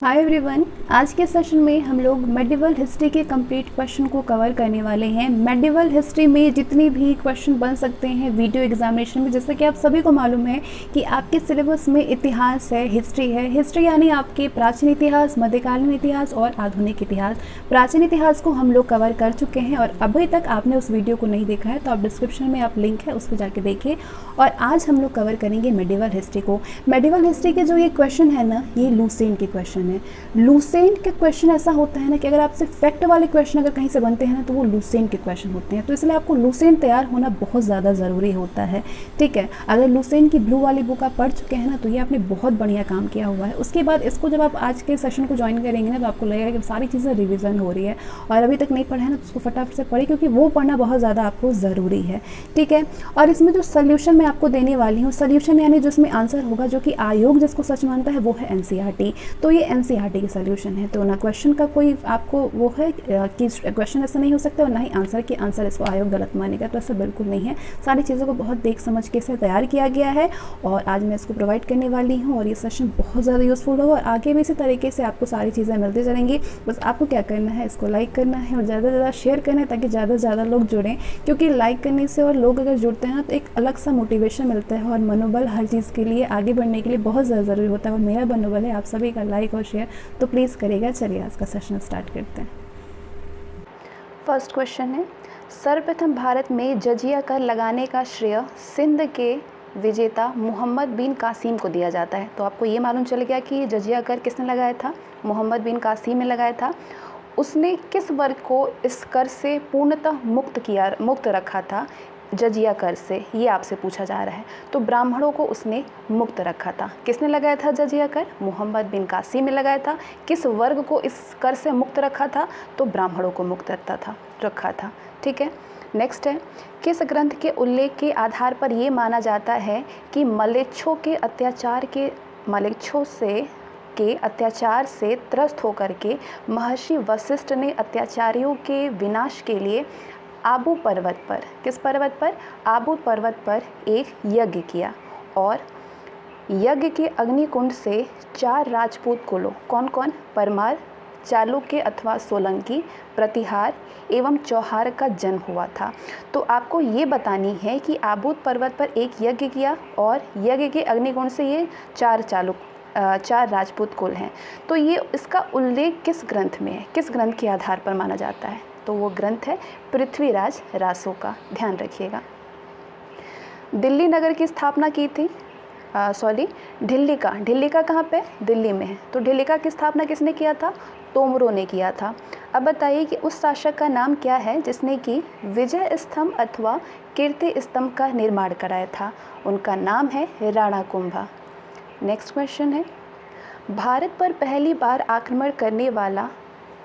Hi everyone, आज के session में हम लोग मेडिवल हिस्ट्री के कंप्लीट क्वेश्चन को कवर करने वाले हैं। मेडिवल हिस्ट्री में जितनी भी क्वेश्चन बन सकते हैं वीडियो एग्जामिनेशन में, जैसे कि आप सभी को मालूम है कि आपके सिलेबस में इतिहास है, हिस्ट्री है। हिस्ट्री यानी आपके प्राचीन इतिहास, मध्यकालीन इतिहास और आधुनिक इतिहास। प्राचीन इतिहास को हम लोग कवर कर चुके हैं और अभी तक आपने उस वीडियो को नहीं देखा है तो आप डिस्क्रिप्शन में आप लिंक है उस पर जाके देखिए। और आज हम लोग कवर करेंगे मेडिवल हिस्ट्री को। मेडिवल हिस्ट्री के जो ये क्वेश्चन है ना, ये लूसेंट के क्वेश्चन है। लूसेंट के क्वेश्चन ऐसा होता है ना कि अगर आपसे फैक्ट वाले क्वेश्चन अगर कहीं से बनते हैं ना तो वो लूसेंट के क्वेश्चन होते हैं, तो इसलिए आपको लूसेंट तैयार होना बहुत ज़्यादा ज़रूरी होता है। ठीक है, अगर लूसेंट की ब्लू वाली बुक आप पढ़ चुके हैं ना तो ये आपने बहुत बढ़िया काम किया हुआ है। उसके बाद इसको जब आप आज के सेशन को ज्वाइन करेंगे ना तो आपको लगेगा कि सारी चीज़ें रिविज़न हो रही है, और अभी तक नहीं पढ़ा है ना तो उसको फटाफट से पढ़े, क्योंकि वो पढ़ना बहुत ज़्यादा आपको ज़रूरी है। ठीक है, और इसमें जो सोल्यूशन मैं आपको देने वाली हूँ, सोल्यूशन यानी जो इसमें आंसर होगा, जो कि आयोग जिसको सच मानता है वो है एनसीईआरटी। तो ये एनसीईआरटी के सोल्यूशन है, तो ना क्वेश्चन का कोई आपको वो है कि क्वेश्चन ऐसा नहीं हो सकता और ना ही आंसर के आंसर इसको आयोग गलत मानेगा, तो ऐसा बिल्कुल नहीं है। सारी चीज़ों को बहुत देख समझ के इसे तैयार किया गया है और आज मैं इसको प्रोवाइड करने वाली हूँ, और ये सेशन बहुत ज़्यादा यूज़फुल होगा और आगे भी इसी तरीके से आपको सारी चीज़ें मिलती जाएंगी। बस आपको क्या करना है, इसको लाइक करना है और ज़्यादा से ज़्यादा शेयर करना है ताकि ज़्यादा से ज़्यादा लोग जुड़ें, क्योंकि लाइक करने से और लोग अगर जुड़ते हैं ना तो एक अलग सा मोटिवेशन मिलता है और मनोबल हर चीज़ के लिए आगे बढ़ने के लिए बहुत ज़्यादा ज़रूरी होता है। और मेरा मनोबल है आप सभी का लाइक और शेयर, तो प्लीज़ करेगा। चलिए आज का सेशन स्टार्ट करते हैं। फर्स्ट क्वेश्चन है, सर्वप्रथम भारत में जजिया कर लगाने का श्रेय सिंध के विजेता मोहम्मद बिन कासिम को दिया जाता है। तो आपको ये मालूम चल गया कि जजिया कर किसने लगाया था, मोहम्मद बिन कासिम ने लगाया था। उसने किस वर्ग को इस कर से पूर्णतः मुक्त रखा था, जजिया कर से, ये आपसे पूछा जा रहा है। तो ब्राह्मणों को उसने मुक्त रखा था। किसने लगाया था जजिया कर, मोहम्मद बिन कासिम ने लगाया था। किस वर्ग को इस कर से मुक्त रखा था, तो ब्राह्मणों को मुक्त रखा था। ठीक है, नेक्स्ट है, किस ग्रंथ के उल्लेख के आधार पर ये माना जाता है कि मलेच्छों के अत्याचार से त्रस्त होकर के महर्षि वशिष्ठ ने अत्याचारियों के विनाश के लिए आबू पर्वत पर, किस पर्वत पर, आबू पर्वत पर एक यज्ञ किया, और यज्ञ के अग्निकुंड से 4 राजपूत कुलों, कौन कौन, परमार, चालुक्य अथवा सोलंकी, प्रतिहार एवं चौहार का जन्म हुआ था। तो आपको ये बतानी है कि आबूत पर्वत पर एक यज्ञ किया और यज्ञ के अग्निकुंड से ये 4 राजपूत कुल हैं। तो ये इसका उल्लेख किस ग्रंथ में है, किस ग्रंथ के आधार पर माना जाता है, तो वो ग्रंथ है पृथ्वीराज रासो का, ध्यान रखिएगा। दिल्ली नगर की स्थापना की थी, ढिल्ली का कहाँ पे, दिल्ली में है। तो ढिल्ली का की स्थापना किसने किया था, तोमरों ने किया था। अब बताइए कि उस शासक का नाम क्या है जिसने कि विजय स्तंभ अथवा कीर्ति स्तंभ का निर्माण कराया था, उनका नाम है राणा कुंभा। नेक्स्ट क्वेश्चन है, भारत पर पहली बार आक्रमण करने वाला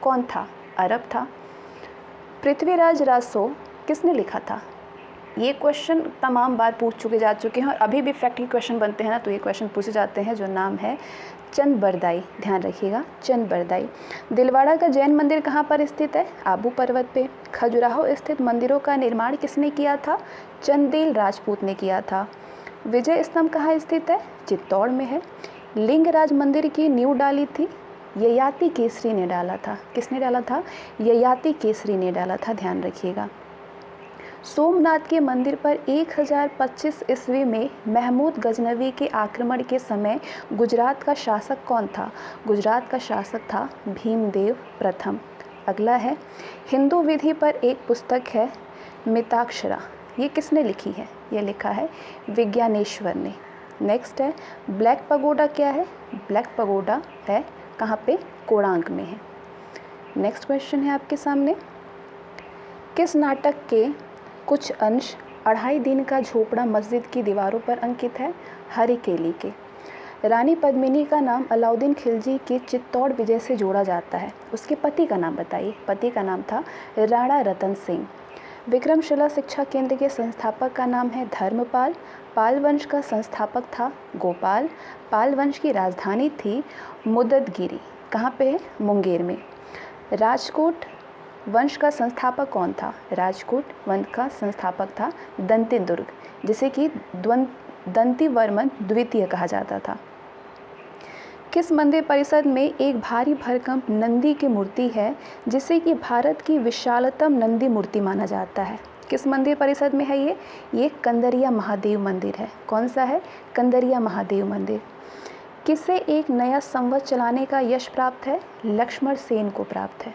कौन था, अरब था। पृथ्वीराज रासो किसने लिखा था, ये क्वेश्चन तमाम बार पूछ जा चुके हैं और अभी भी फैक्ट के क्वेश्चन बनते हैं ना तो ये क्वेश्चन पूछे जाते हैं, जो नाम है चंद बरदाई, ध्यान रखिएगा, चंद बरदाई। दिलवाड़ा का जैन मंदिर कहाँ पर स्थित है, आबू पर्वत पे। खजुराहो स्थित मंदिरों का निर्माण किसने किया था, चंदेल राजपूत ने किया था। विजय स्तंभ कहाँ स्थित है, चित्तौड़ में है। लिंगराज मंदिर की नींव डाली थी, ययाति केसरी ने डाला था, किसने डाला था, ययाति केसरी ने डाला था, ध्यान रखिएगा। सोमनाथ के मंदिर पर 1025 ईस्वी में महमूद गजनवी के आक्रमण के समय गुजरात का शासक कौन था, गुजरात का शासक था भीमदेव प्रथम। अगला है, हिंदू विधि पर एक पुस्तक है मिताक्षरा, ये किसने लिखी है, ये लिखा है विज्ञानेश्वर ने। नेक्स्ट है, ब्लैक पगोडा क्या है, ब्लैक पगोडा है कहाँ पे, कोणार्क में है। नेक्स्ट क्वेश्चन है आपके सामने, किस नाटक के कुछ अंश 2.5 दिन का झोपड़ा मस्जिद की दीवारों पर अंकित है, हरिकेली के। रानी पद्मिनी का नाम अलाउद्दीन खिलजी के चित्तौड़ विजय से जोड़ा जाता है, उसके पति का नाम बताइए, पति का नाम था राणा रतन सिंह। विक्रमशिला शिक्षा केंद्र के संस्थापक का नाम है धर्मपाल। पाल वंश का संस्थापक था गोपाल। पाल वंश की राजधानी थी मुददगिरी, कहाँ पे है, मुंगेर में। राजकोट वंश का संस्थापक कौन था, राजकोट वंश का संस्थापक था दंती दुर्ग, जिसे कि दंती वर्मन द्वितीय कहा जाता था। किस मंदिर परिसर में एक भारी भरकम नंदी की मूर्ति है जिसे कि भारत की विशालतम नंदी मूर्ति माना जाता है? किस मंदिर परिसर में है ये कंदरिया महादेव मंदिर है। कौन सा है? कंदरिया महादेव मंदिर। किसे एक नया संवत चलाने का यश प्राप्त है? लक्ष्मण सेन को प्राप्त है।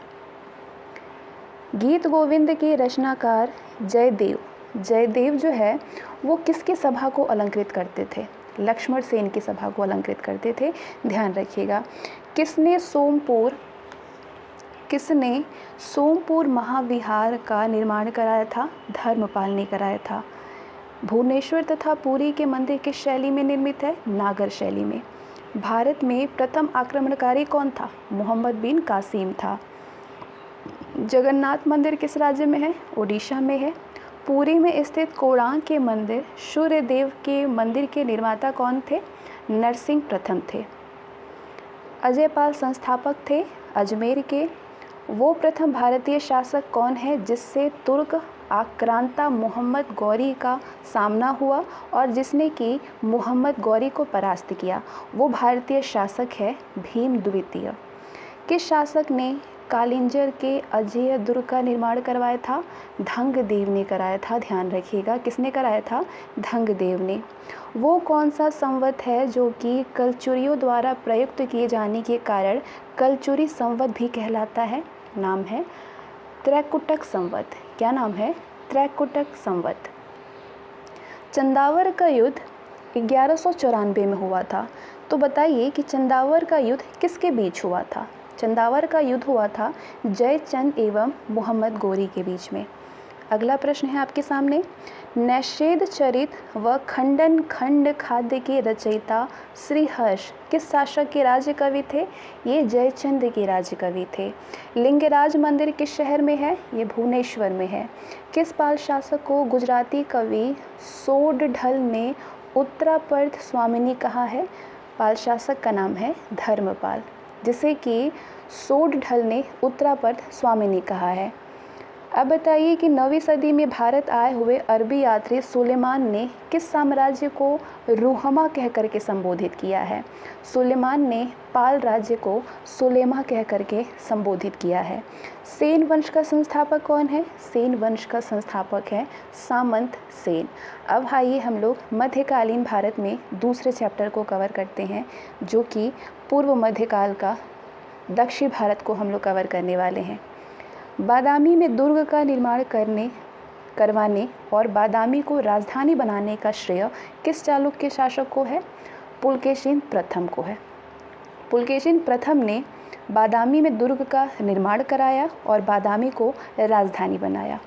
गीत गोविंद के रचनाकार जयदेव जो है वो किसकी सभा को अलंकृत करते थे? लक्ष्मण सेन की सभा को अलंकृत करते थे, ध्यान रखिएगा। किसने सोमपुर महाविहार का निर्माण कराया था? धर्मपाल ने कराया था। भुवनेश्वर तथा पुरी के मंदिर किस शैली में निर्मित है? नागर शैली में। भारत में प्रथम आक्रमणकारी कौन था? मोहम्मद बिन कासिम था। जगन्नाथ मंदिर किस राज्य में है? ओडिशा में है। पुरी में स्थित कोणार्क के मंदिर सूर्य देव के मंदिर के निर्माता कौन थे? नरसिंह प्रथम थे। अजयपाल संस्थापक थे अजमेर के। वो प्रथम भारतीय शासक कौन है जिससे तुर्क आक्रांता मोहम्मद गौरी का सामना हुआ और जिसने कि मोहम्मद गौरी को परास्त किया? वो भारतीय शासक है भीम द्वितीय। किस शासक ने कालिंजर के अजेय दुर्ग का निर्माण करवाया था? धंगदेव ने कराया था, ध्यान रखिएगा। किसने कराया था? धंगदेव ने। वो कौन सा संवत है जो कि कलचुरियों द्वारा प्रयुक्त किए जाने के कारण कलचुरी संवत भी कहलाता है? नाम है त्रैकुटक संवत। क्या नाम है? त्रैकुटक संवत। चंदावर का युद्ध 1194 में हुआ था, तो बताइए कि चंदावर का युद्ध किसके बीच हुआ था? चंदावर का युद्ध हुआ था जयचंद एवं मोहम्मद गौरी के बीच में। अगला प्रश्न है आपके सामने। नैषेध चरित व खंडन खंड खाद्य के रचयिता श्री हर्ष किस शासक के राज्य कवि थे? ये जयचंद के राज्य कवि थे। लिंगराज मंदिर किस शहर में है? ये भुवनेश्वर में है। किस पाल शासक को गुजराती कवि सोडढल ने उत्तरापर्ध स्वामिनी कहा है? पाल शासक का नाम है धर्मपाल, जिसे कि सोडढल ने उत्तरापर्ध स्वामिनी कहा है। अब बताइए कि 9वीं सदी में भारत आए हुए अरबी यात्री सुलेमान ने किस साम्राज्य को रूहमा कहकर के संबोधित किया है? सुलेमान ने पाल राज्य को सुलेमा कहकर के संबोधित किया है। सेन वंश का संस्थापक कौन है? सेन वंश का संस्थापक है सामंत सेन। अब आइए हम लोग मध्यकालीन भारत में दूसरे चैप्टर को कवर करते हैं, जो कि पूर्व मध्यकाल का दक्षिण भारत को हम लोग कवर करने वाले हैं। बादामी में दुर्ग का निर्माण करवाने और बादामी को राजधानी बनाने का श्रेय किस चालुक्य शासक को है? पुलकेशिन प्रथम को है। पुलकेशिन प्रथम ने बादामी में दुर्ग का निर्माण कराया और बादामी को राजधानी बनाया।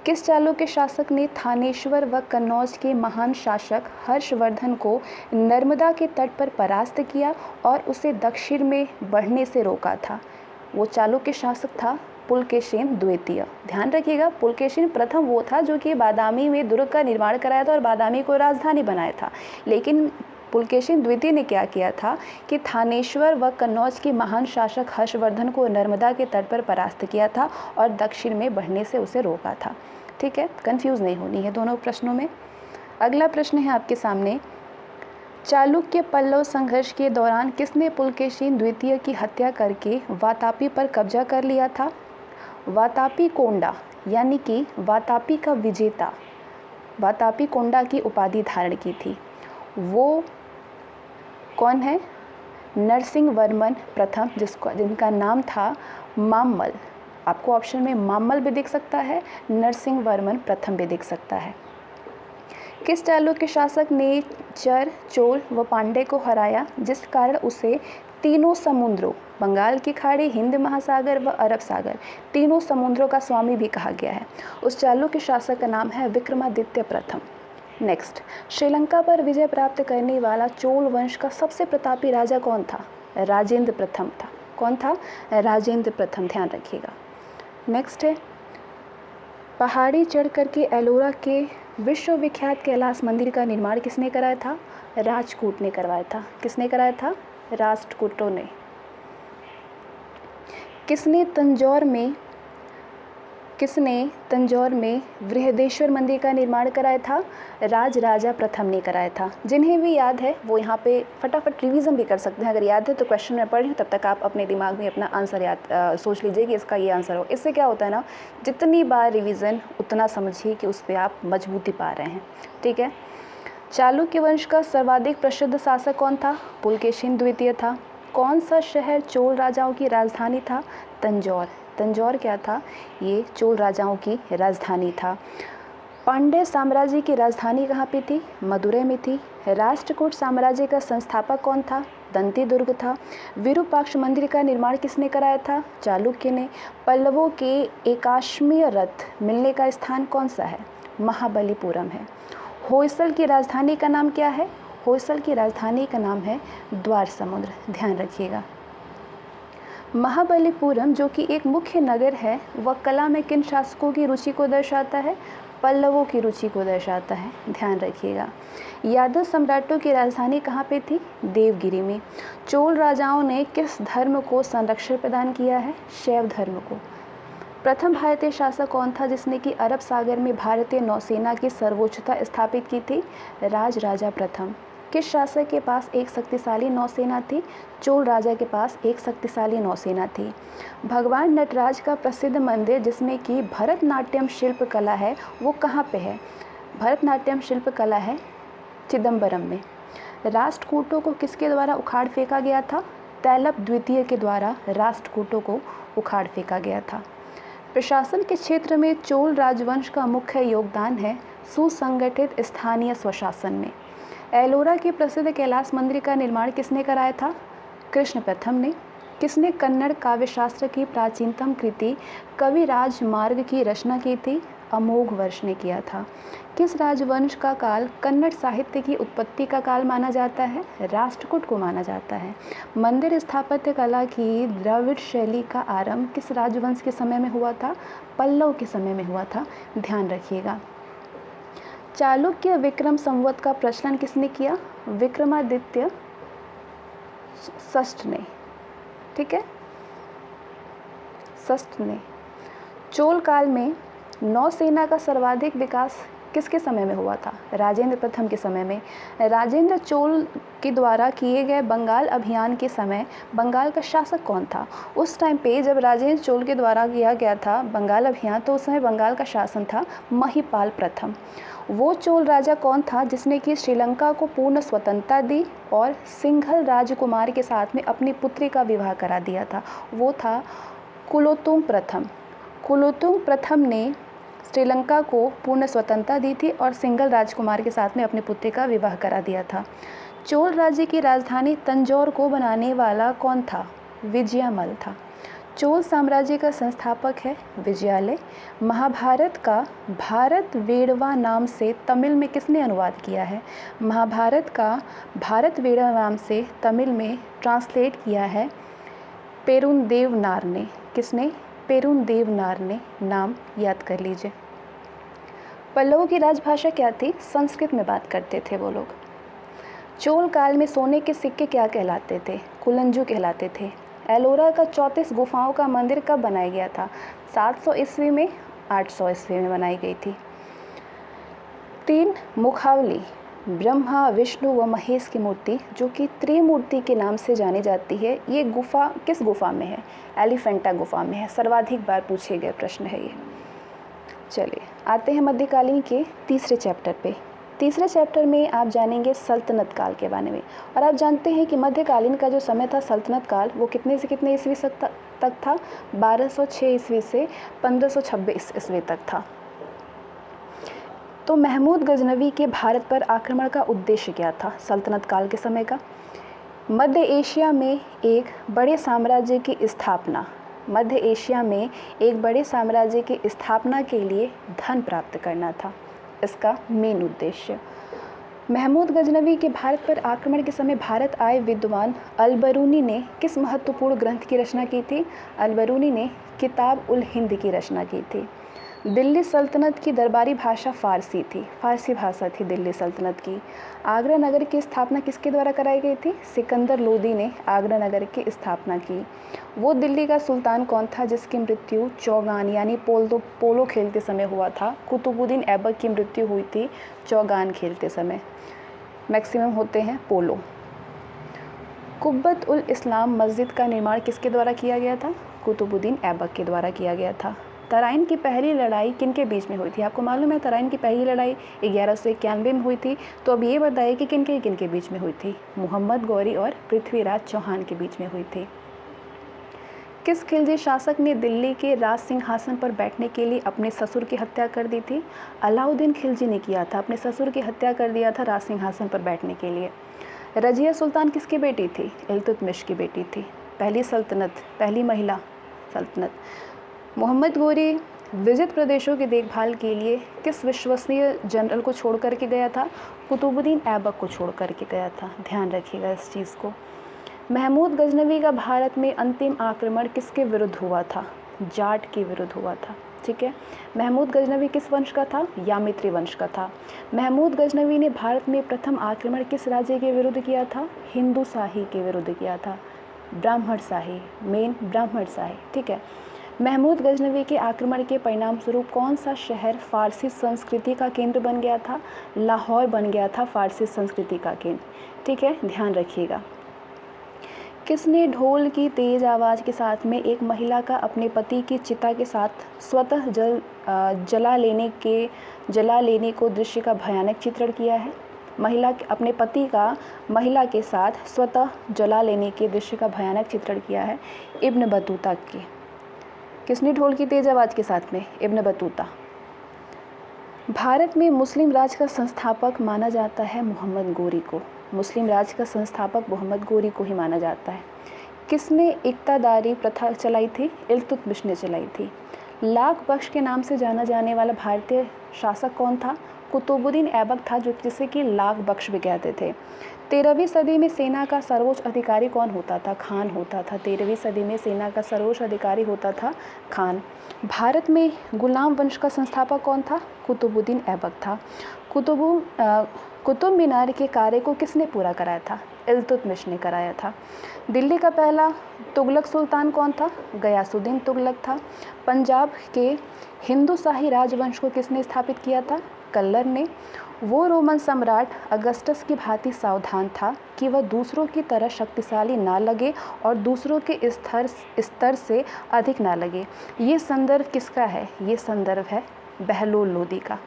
किस चालुक्य शासक ने थानेश्वर व कन्नौज के महान शासक हर्षवर्धन को नर्मदा के तट पर परास्त किया और उसे दक्षिण में बढ़ने से रोका था? वो चालुक्य शासक था पुलकेशिन द्वितीय। ध्यान रखिएगा, पुलकेशिन प्रथम वो था जो कि बादामी में दुर्ग का निर्माण कराया था और बादामी को राजधानी बनाया था। लेकिन पुलकेशिन द्वितीय ने क्या किया था कि थानेश्वर व कन्नौज के महान शासक हर्षवर्धन को नर्मदा के तट पर परास्त किया था और दक्षिण में बढ़ने से उसे रोका था। ठीक है, कंफ्यूज नहीं होनी है दोनों प्रश्नों में। अगला प्रश्न है आपके सामने। चालुक्य पल्लव संघर्ष के दौरान किसने पुलकेशिन द्वितीय की हत्या करके वातापी पर कब्जा कर लिया था? वातापी कोंडा, यानी कि वातापी का विजेता, वातापी कोंडा की उपाधि धारण की थी। वो कौन है? नरसिंह वर्मन प्रथम, जिनका नाम था मामल। आपको ऑप्शन में मामल भी दिख सकता है, नरसिंह वर्मन प्रथम भी दिख सकता है। किस चालुक्य शासक ने चर, चोल व पांडे को हराया जिस कारण उसे तीनों समुद्रों, बंगाल की खाड़ी, हिंद महासागर व अरब सागर, तीनों समुद्रों का स्वामी भी कहा गया है? उस चालुक्य शासक का नाम है विक्रमादित्य प्रथम। नेक्स्ट, श्रीलंका पर विजय प्राप्त करने वाला चोल वंश का सबसे प्रतापी राजा कौन था? राजेंद्र प्रथम था। कौन था? राजेंद्र प्रथम, ध्यान रखिएगा। नेक्स्ट है, पहाड़ी चढ़ करके एलोरा के विश्वविख्यात कैलाश मंदिर का निर्माण किसने कराया था? राजकूट ने करवाया था। किसने कराया था? राष्ट्रकूटों ने। किसने तंजौर में किसने तंजौर में बृहदेश्वर मंदिर का निर्माण कराया था? राजराजा प्रथम ने कराया था। जिन्हें भी याद है वो यहाँ पे फटाफट रिवीजन भी कर सकते हैं। अगर याद है तो क्वेश्चन में पढ़ें, तब तक आप अपने दिमाग में अपना आंसर याद सोच लीजिए कि इसका ये आंसर हो। इससे क्या होता है ना, जितनी बार रिवीजन उतना समझिए कि उस पर आप मजबूती पा रहे हैं। ठीक है। चालुक्य वंश का सर्वाधिक प्रसिद्ध शासक कौन था? पुलकेशिन द्वितीय था। कौन सा शहर चोल राजाओं की राजधानी था? तंजौर। तंजौर क्या था? ये चोल राजाओं की राजधानी था। पांड्य साम्राज्य की राजधानी कहाँ पे थी? मदुरै में थी। राष्ट्रकूट साम्राज्य का संस्थापक कौन था? दंती दुर्ग था। विरूपाक्ष मंदिर का निर्माण किसने कराया था? चालुक्य ने। पल्लवों के एकाश्मीय रथ मिलने का स्थान कौन सा है? महाबलीपुरम है। होयसल की राजधानी का नाम क्या है? होयसल की राजधानी का नाम है द्वार समुद्र। ध्यान रखिएगा। महाबलीपुरम जो कि एक मुख्य नगर है, वह कला में किन शासकों की रुचि को दर्शाता है? पल्लवों की रुचि को दर्शाता है। ध्यान रखिएगा। यादव सम्राटों की राजधानी कहाँ पे थी? देवगिरी में। चोल राजाओं ने किस धर्म को संरक्षण प्रदान किया है? शैव धर्म को। प्रथम भारतीय शासक कौन था जिसने कि अरब सागर में भारतीय नौसेना की सर्वोच्चता स्थापित की थी? राजराजा प्रथम। किस शासक के पास एक शक्तिशाली नौसेना थी? चोल राजा के पास एक शक्तिशाली नौसेना थी। भगवान नटराज का प्रसिद्ध मंदिर जिसमें कि भरतनाट्यम शिल्प कला है, वो कहाँ पे है? भरतनाट्यम शिल्प कला है चिदम्बरम में। राष्ट्रकूटों को किसके द्वारा उखाड़ फेंका गया था? तैलप द्वितीय के द्वारा राष्ट्रकूटों को उखाड़ फेंका गया था। प्रशासन के क्षेत्र में चोल राजवंश का मुख्य योगदान है सुसंगठित स्थानीय स्वशासन में। एलोरा के प्रसिद्ध कैलाश मंदिर का निर्माण किसने कराया था? कृष्ण प्रथम ने। किसने कन्नड़ काव्यशास्त्र की प्राचीनतम कृति कविराज मार्ग की रचना की थी? अमोघ वर्ष ने किया था। किस राजवंश का काल कन्नड़ साहित्य की उत्पत्ति का काल माना जाता है? राष्ट्रकूट को माना जाता है। मंदिर स्थापत्य कला की द्रविड़ शैली का आरंभ किस राजवंश के समय में हुआ था? पल्लव के समय में हुआ था। ध्यान रखिएगा। चालुक्य विक्रम संवत का प्रचलन किसने किया? विक्रमादित्य षष्ठ ने। ठीक है, षष्ठ ने। चोल काल में नौसेना का सर्वाधिक विकास किसके समय में हुआ था? राजेंद्र प्रथम के समय में। राजेंद्र चोल के द्वारा किए गए बंगाल अभियान के समय बंगाल का शासक कौन था? उस टाइम पे जब राजेंद्र चोल के द्वारा किया गया था बंगाल अभियान, तो उस समय बंगाल का शासन था महिपाल प्रथम। वो चोल राजा कौन था जिसने कि श्रीलंका को पूर्ण स्वतंत्रता दी और सिंघल राजकुमार के साथ में अपनी पुत्री का विवाह करा दिया था? वो था कुलोत्तुंग प्रथम। कुलोत्तुंग प्रथम ने श्रीलंका को पूर्ण स्वतंत्रता दी थी और सिंघल राजकुमार के साथ में अपनी पुत्री का विवाह करा दिया था। चोल राज्य की राजधानी तंजौर को बनाने वाला कौन था? विजयमल था। चोल साम्राज्य का संस्थापक है विजयालय। महाभारत का भारत वेड़वा नाम से तमिल में किसने अनुवाद किया है? महाभारत का भारत वेड़वा नाम से तमिल में ट्रांसलेट किया है पेरुंदेवनार ने। किसने? पेरुंदेवनार ने। नाम याद कर लीजिए। पल्लवों की राजभाषा क्या थी? संस्कृत में बात करते थे वो लोग। चोल काल में सोने के सिक्के क्या कहलाते थे? कुलंजू कहलाते थे। एलोरा का 34 गुफाओं का मंदिर कब बनाया गया था? 700 ईस्वी में, 800 ईस्वी में बनाई गई थी। 3 मुखावली ब्रह्मा विष्णु व महेश की मूर्ति जो कि त्रिमूर्ति के नाम से जानी जाती है, ये गुफा किस गुफा में है? एलिफेंटा गुफा में है। सर्वाधिक बार पूछे गए प्रश्न है ये। चलिए आते हैं मध्यकालीन के तीसरे चैप्टर पे। तीसरे चैप्टर में आप जानेंगे सल्तनत काल के बारे में। और आप जानते हैं कि मध्यकालीन का जो समय था सल्तनत काल, वो कितने से कितने ईस्वी तक था? 1206 ईस्वी से 1526 ईस्वी तक था। तो महमूद गजनवी के भारत पर आक्रमण का उद्देश्य क्या था सल्तनत काल के समय का? मध्य एशिया में एक बड़े साम्राज्य की स्थापना। मध्य एशिया में एक बड़े साम्राज्य की स्थापना के लिए धन प्राप्त करना था इसका मेन उद्देश्य। महमूद गजनवी के भारत पर आक्रमण के समय भारत आए विद्वान अलबरूनी ने किस महत्वपूर्ण ग्रंथ की रचना की थी? अलबरूनी ने किताब उल हिंद की रचना की थी। दिल्ली सल्तनत की दरबारी भाषा फ़ारसी थी, फ़ारसी भाषा थी दिल्ली सल्तनत की। आगरा नगर की स्थापना किसके द्वारा कराई गई थी? सिकंदर लोदी ने आगरा नगर की स्थापना की। वो दिल्ली का सुल्तान कौन था जिसकी मृत्यु चौगान यानी पोलो खेलते समय हुआ था? कुतुबुद्दीन ऐबक की मृत्यु हुई थी चौगान खेलते समय। मैक्सिमम होते हैं पोलो। कुब्बत उल इस्लाम मस्जिद का निर्माण किसके द्वारा किया गया था? कुतुबुद्दीन ऐबक के द्वारा किया गया था। तराइन की पहली लड़ाई किनके बीच में हुई थी? आपको मालूम है तराइन की पहली लड़ाई 1191 में हुई थी। तो अब ये बताइए कि किनके बीच में हुई थी? मोहम्मद गौरी और पृथ्वीराज चौहान के बीच में हुई थी। किस खिलजी शासक ने दिल्ली के राज सिंहासन पर बैठने के लिए अपने ससुर की हत्या कर दी थी? अलाउद्दीन खिलजी ने किया था, अपने ससुर की हत्या कर दिया था राज सिंहासन पर बैठने के लिए। रजिया सुल्तान किसकी बेटी थी? इल्तुतमिश की बेटी थी। पहली सल्तनत, पहली महिला सल्तनत। मोहम्मद गौरी विजित प्रदेशों की देखभाल के लिए किस विश्वसनीय जनरल को छोड़ करके गया था? कुतुबुद्दीन ऐबक को छोड़ करके गया था। ध्यान रखिएगा इस चीज़ को। महमूद गजनवी का भारत में अंतिम आक्रमण किसके विरुद्ध हुआ था? जाट के विरुद्ध हुआ था। ठीक है। महमूद गजनवी किस वंश का था? यामित्री वंश का था। महमूद गजनवी ने भारत में प्रथम आक्रमण किस राज्य के विरुद्ध किया था? हिंदू शाही के विरुद्ध किया था। ब्राह्मण शाही, मेन ब्राह्मण शाही। ठीक है। महमूद गजनवी के आक्रमण के परिणाम स्वरूप कौन सा शहर फारसी संस्कृति का केंद्र बन गया था? लाहौर बन गया था फारसी संस्कृति का केंद्र। ठीक है, ध्यान रखिएगा। किसने ढोल की तेज आवाज़ के साथ में एक महिला का अपने पति की चिता के साथ स्वतः जला लेने को दृश्य का भयानक चित्रण किया है? महिला अपने पति का महिला के साथ स्वतः जला लेने के दृश्य का भयानक चित्रण किया है इब्न बतूता के। किसने ढोल की तेज आवाज़ के साथ में? Ibn Battuta. भारत में मुस्लिम राज का संस्थापक माना जाता है मोहम्मद गौरी को। मुस्लिम राज का संस्थापक मोहम्मद गौरी को ही माना जाता है। किसने इक्तादारी प्रथा चलाई थी? इल्तुतमिश ने चलाई थी। लाख बख्श के नाम से जाना जाने वाला भारतीय शासक कौन था? कुतुबुद्दीन ऐबक था, जो जिसे कि लाख बख्श भी कहते थे। 13वीं सदी में सेना का सर्वोच्च अधिकारी कौन होता था? खान होता था। 13वीं सदी में सेना का सर्वोच्च अधिकारी होता था खान। भारत में गुलाम वंश का संस्थापक कौन था? कुतुबुद्दीन ऐबक था। कुतुब मीनार के कार्य को किसने पूरा कराया था? इल्तुतमिश ने कराया था। दिल्ली का पहला तुगलक सुल्तान कौन था? गयासुद्दीन तुगलक था। पंजाब के हिंदू शाही राजवंश को किसने स्थापित किया था? कल्लर ने। वो रोमन सम्राट अगस्टस की भांति सावधान था कि वह दूसरों की तरह शक्तिशाली ना लगे और दूसरों के स्तर से अधिक ना लगे। ये संदर्भ किसका है? ये संदर्भ है बहलोल लोदी का।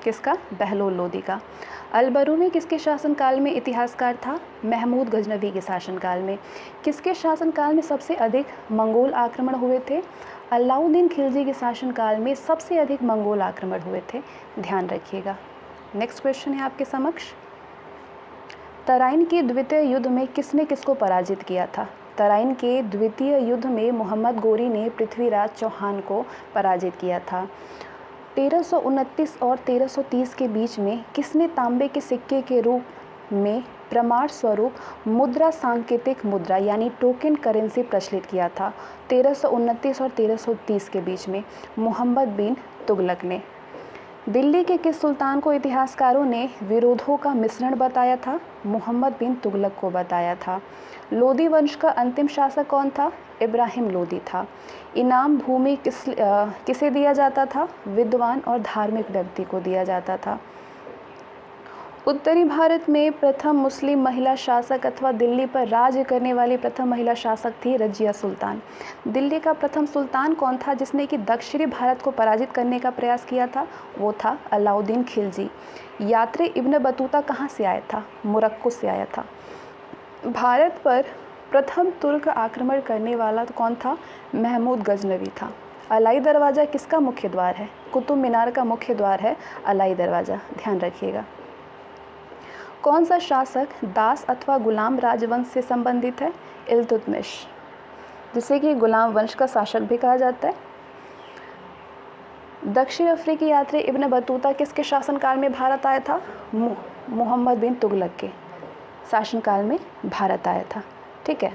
किसका? बहलोल लोदी का। अलबरूनी किसके शासनकाल में इतिहासकार था? महमूद गजनवी के शासनकाल में। किसके शासनकाल में सबसे अधिक मंगोल आक्रमण हुए थे? अलाउद्दीन खिलजी के शासनकाल में सबसे अधिक मंगोल आक्रमण हुए थे। ध्यान रखिएगा। नेक्स्ट क्वेश्चन है आपके समक्ष। तराइन के द्वितीय युद्ध में किसने किसको पराजित किया था? तराइन के द्वितीय युद्ध में मोहम्मद गौरी ने पृथ्वीराज चौहान को पराजित किया था। 1329 और 1330 के बीच में किसने तांबे के सिक्के के रूप में प्रमाण स्वरूप मुद्रा सांकेतिक मुद्रा यानी टोकन करेंसी प्रचलित किया था? 1329 और 1330 के बीच में मोहम्मद बिन तुगलक ने। दिल्ली के किस सुल्तान को इतिहासकारों ने विरोधों का मिश्रण बताया था? मोहम्मद बिन तुगलक को बताया था। लोदी वंश का अंतिम शासक कौन था? इब्राहिम लोदी था। इनाम भूमि किसे दिया जाता था? विद्वान और धार्मिक व्यक्ति को दिया जाता था। उत्तरी भारत में प्रथम मुस्लिम महिला शासक अथवा दिल्ली पर राज्य करने वाली प्रथम महिला शासक थी रजिया सुल्तान। दिल्ली का प्रथम सुल्तान कौन था जिसने कि दक्षिणी भारत को पराजित करने का प्रयास किया था? वो था अलाउद्दीन खिलजी। यात्री इब्न बतूता कहाँ से आया था? मोरक्को से आया था। भारत पर प्रथम तुर्क आक्रमण करने वाला कौन था? महमूद गजनवी था। अलाई दरवाज़ा किसका मुख्य द्वार है? कुतुब मीनार का मुख्य द्वार है अलाई दरवाज़ा। ध्यान रखिएगा। कौन सा शासक दास अथवा गुलाम राजवंश से संबंधित है? इल्तुतमिश, जिसे कि गुलाम वंश का शासक भी कहा जाता है। दक्षिण अफ्रीकी यात्री इब्न बतूता किसके शासनकाल में भारत आया था? मोहम्मद बिन तुगलक के शासनकाल में भारत आया था। ठीक है।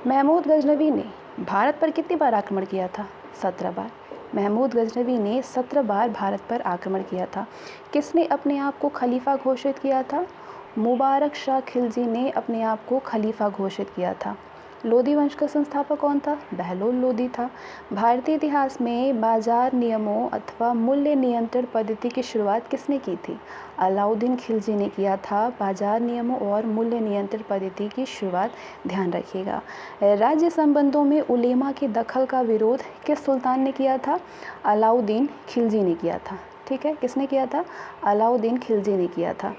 महमूद गजनवी ने भारत पर कितनी बार आक्रमण किया था? 17 बार। महमूद गजनवी ने 17 बार भारत पर आक्रमण किया था। किसने अपने आप को खलीफा घोषित किया था? मुबारक शाह खिलजी ने अपने आप को खलीफा घोषित किया था। लोदी वंश का संस्थापक कौन था? बहलोल लोदी था। भारतीय इतिहास में बाजार नियमों अथवा मूल्य नियंत्रण पद्धति की शुरुआत किसने की थी? अलाउद्दीन खिलजी ने किया था बाजार नियमों और मूल्य नियंत्रण पद्धति की शुरुआत, ध्यान रखिएगा। राज्य संबंधों में उलेमा के दखल का विरोध किस सुल्तान ने किया था? अलाउद्दीन खिलजी ने किया था। ठीक है, किसने किया था? अलाउद्दीन खिलजी ने किया था।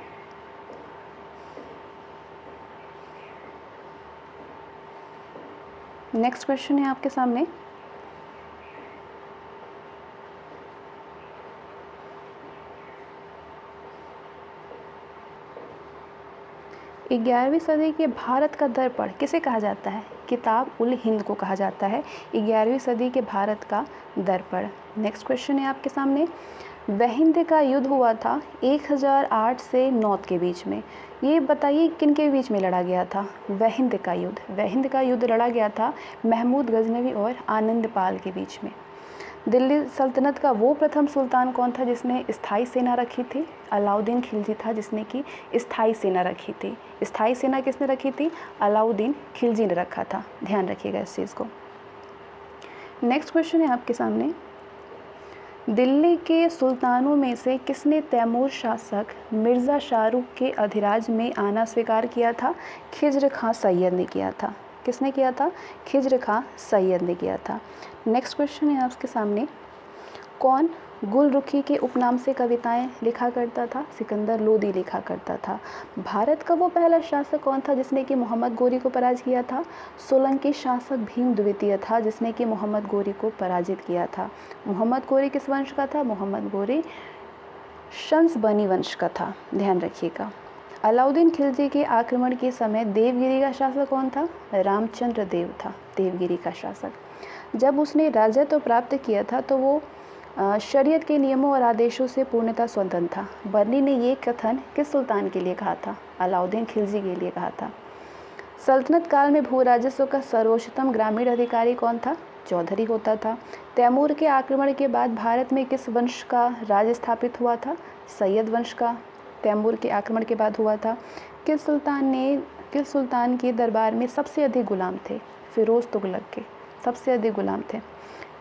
नेक्स्ट क्वेश्चन है आपके सामने। ग्यारहवीं सदी के भारत का दर्पण किसे कहा जाता है? किताब उल हिंद को कहा जाता है 11वीं सदी के भारत का दर्पण। नेक्स्ट क्वेश्चन है आपके सामने। वहिंद का युद्ध हुआ था 1008 से 9 के बीच में। ये बताइए किन के बीच में लड़ा गया था? वहिंद का युद्ध। वहिंद का युद्ध लड़ा गया था महमूद गजनवी और आनंद पाल के बीच में। दिल्ली सल्तनत का वो प्रथम सुल्तान कौन था जिसने स्थायी सेना रखी थी? अलाउद्दीन खिलजी था जिसने की स्थायी सेना रखी थी। स्थायी सेना किसने रखी थी? अलाउद्दीन खिलजी ने रखा था, ध्यान रखिएगा इस चीज़ को। नेक्स्ट क्वेश्चन है आपके सामने। दिल्ली के सुल्तानों में से किसने तैमूर शासक मिर्ज़ा शाहरुख के अधिराज में आना स्वीकार किया था? खिज्र खां सैयद ने किया था। किसने किया था? खिज्र खां सैयद ने किया था। नेक्स्ट क्वेश्चन है आपके सामने। कौन गुलरुखी के उपनाम से कविताएं लिखा करता था? सिकंदर लोदी लिखा करता था। भारत का वो पहला शासक कौन था जिसने कि मोहम्मद गोरी को पराजित किया था? सोलंकी शासक भीम द्वितीय था जिसने कि मोहम्मद गोरी को पराजित किया था। मोहम्मद गोरी किस वंश का था? मोहम्मद गोरी शंस बनी वंश का था, ध्यान रखिएगा। अलाउद्दीन खिलजी के आक्रमण के समय देवगिरी का शासक कौन था? रामचंद्र देव था देवगिरी का शासक। जब उसने राज्यत्व प्राप्त किया था तो वो शरीयत के नियमों और आदेशों से पूर्णतः स्वतंत्र था। बर्नी ने ये कथन किस सुल्तान के लिए कहा था? अलाउद्दीन खिलजी के लिए कहा था। सल्तनत काल में भू राजस्व का सर्वोच्चतम ग्रामीण अधिकारी कौन था? चौधरी होता था। तैमूर के आक्रमण के बाद भारत में किस वंश का राज स्थापित हुआ था? सैयद वंश का तैमूर के आक्रमण के बाद हुआ था। किस सुल्तान के दरबार में सबसे अधिक गुलाम थे? फिरोज तुगलक के सबसे अधिक गुलाम थे।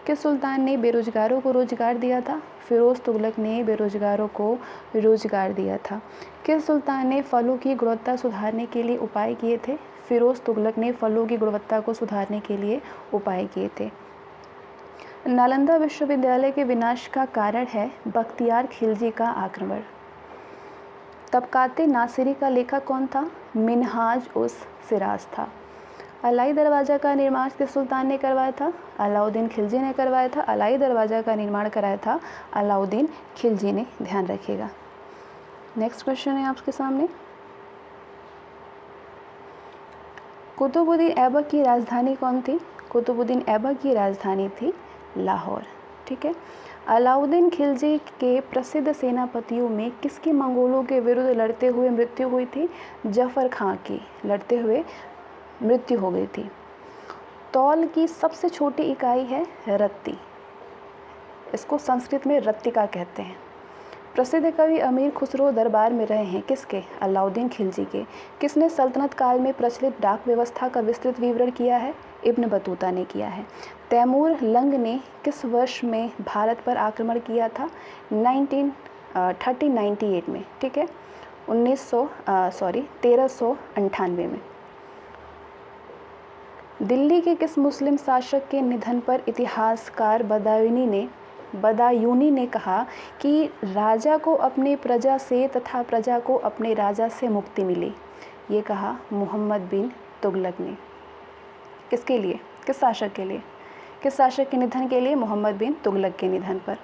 किस सुल्तान ने बेरोजगारों को रोजगार दिया था? फिरोज तुगलक ने बेरोजगारों को रोजगार दिया था। किस सुल्तान ने फलों की गुणवत्ता सुधारने के लिए उपाय किए थे? फिरोज तुगलक ने फलों की गुणवत्ता को सुधारने के लिए उपाय किए थे। नालंदा विश्वविद्यालय के विनाश का कारण है बख्तियार खिलजी का आक्रमण। तबकाते नासिरी का लेखक कौन था? मिनहाज उस सिराज था। अलाई दरवाज़ा का निर्माण किस सुल्तान ने करवाया था? अलाउद्दीन खिलजी ने करवाया था। अलाई दरवाज़ा का निर्माण कराया था अलाउद्दीन खिलजी ने, ध्यान रखिएगा। नेक्स्ट क्वेश्चन है आपके सामने। कुतुबुद्दीन ऐबक की राजधानी कौन थी? कुतुबुद्दीन ऐबक की राजधानी थी लाहौर। ठीक है। अलाउद्दीन खिलजी के प्रसिद्ध सेनापतियों में किसकी मंगोलों के विरुद्ध लड़ते हुए मृत्यु हुई थी? जफर खां की लड़ते हुए मृत्यु हो गई थी। तौल की सबसे छोटी इकाई है रत्ती। इसको संस्कृत में रत्तिका कहते हैं। प्रसिद्ध कवि अमीर खुसरो दरबार में रहे हैं किसके? अलाउद्दीन खिलजी के। किसने सल्तनत काल में प्रचलित डाक व्यवस्था का विस्तृत विवरण किया है? इब्न बतूता ने किया है। तैमूर लंग ने किस वर्ष में भारत पर आक्रमण किया था? 1398 में। ठीक है, 1398 में। दिल्ली के किस मुस्लिम शासक के निधन पर इतिहासकार बदायूनी ने कहा कि राजा को अपनी प्रजा से तथा प्रजा को अपने राजा से मुक्ति मिली? ये कहा मोहम्मद बिन तुगलक ने। किसके लिए? किस शासक के लिए? किस शासक के निधन के लिए? मोहम्मद बिन तुगलक के निधन पर।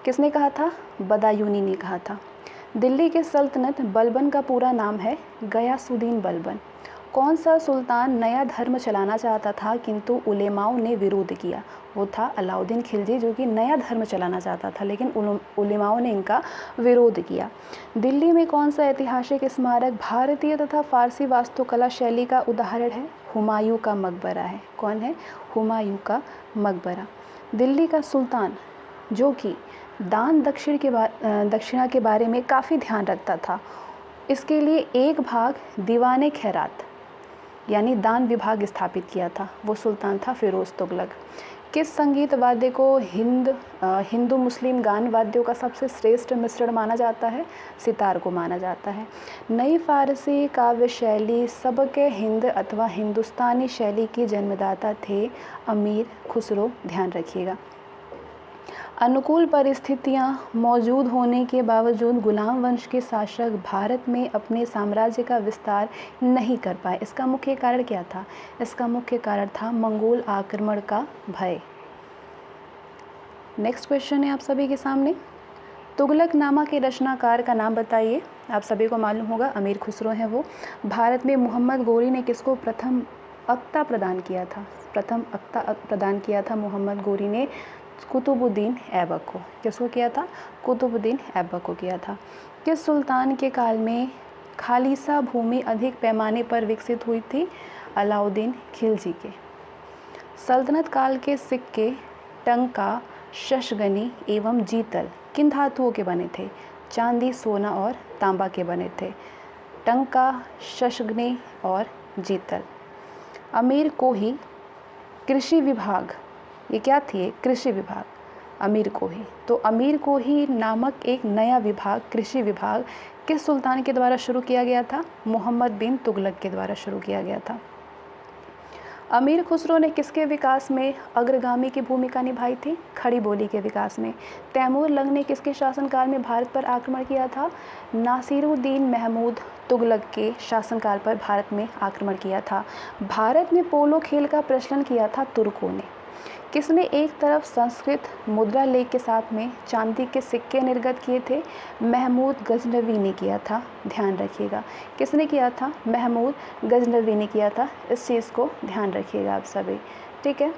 किसने कहा था? बदायूनी ने कहा था। दिल्ली के सल्तनत बलबन का पूरा नाम है गयासुद्दीन बलबन। कौन सा सुल्तान नया धर्म चलाना चाहता था किंतु उलेमाओं ने विरोध किया? वो था अलाउद्दीन खिलजी, जो कि नया धर्म चलाना चाहता था लेकिन उलेमाओं ने इनका विरोध किया। दिल्ली में कौन सा ऐतिहासिक स्मारक भारतीय तथा फारसी वास्तुकला शैली का उदाहरण है? हुमायूं का मकबरा है। कौन है? हुमायूं का मकबरा। दिल्ली का सुल्तान जो कि दान दक्षिणा के बारे में काफ़ी ध्यान रखता था, इसके लिए एक भाग दीवाने खैरात यानी दान विभाग स्थापित किया था, वो सुल्तान था फ़िरोज़ तुगलक। किस संगीत वाद्य को हिंदू मुस्लिम गान वाद्यों का सबसे श्रेष्ठ मिश्रण माना जाता है? सितार को माना जाता है। नई फ़ारसी काव्य शैली सबके हिंद अथवा हिंदुस्तानी शैली की जन्मदाता थे अमीर खुसरो। ध्यान रखिएगा। अनुकूल परिस्थितियां मौजूद होने के बावजूद गुलाम वंश के शासक भारत में अपने साम्राज्य का विस्तार नहीं कर पाए। इसका मुख्य कारण क्या था? इसका मुख्य कारण था मंगोल आक्रमण का भय। नेक्स्ट क्वेश्चन है आप सभी के सामने, तुगलकनामा के रचनाकार का नाम बताइए। आप सभी को मालूम होगा अमीर खुसरो हैं वो। भारत में मोहम्मद गोरी ने किसको प्रथम अक्ता प्रदान किया था? प्रथम अक्ता प्रदान किया था मोहम्मद गोरी ने कुतुबुद्दीन ऐबक को। किसको किया था? कुतुबुद्दीन ऐबक को किया था। किस सुल्तान के काल में खालिसा भूमि अधिक पैमाने पर विकसित हुई थी? अलाउद्दीन खिलजी के। सल्तनत काल के सिक्के टंका, शशगनी एवं जीतल किन धातुओं के बने थे? चांदी, सोना और तांबा के बने थे। टंका, शशगनी और जीतल। अमीर कोही कृषि विभाग, ये क्या थी? कृषि विभाग, अमीर कोही। तो अमीर कोही नामक एक नया विभाग, कृषि विभाग, किस सुल्तान के द्वारा शुरू किया गया था? मोहम्मद बिन तुगलक के द्वारा शुरू किया गया था। अमीर खुसरो ने किसके विकास में अग्रगामी की भूमिका निभाई थी? खड़ी बोली के विकास में। तैमूर लंग ने किसके शासनकाल में भारत पर आक्रमण किया था? नासिरुद्दीन महमूद तुगलक के शासनकाल पर भारत में आक्रमण किया था। भारत में पोलो खेल का प्रचलन किया था तुर्कों ने। किसने एक तरफ संस्कृत मुद्रा लेख के साथ में चांदी के सिक्के निर्गत किए थे? महमूद गजनवी ने किया था। ध्यान रखिएगा, किसने किया था? महमूद गजनवी ने किया था। इस चीज़ को ध्यान रखिएगा आप सभी, ठीक है।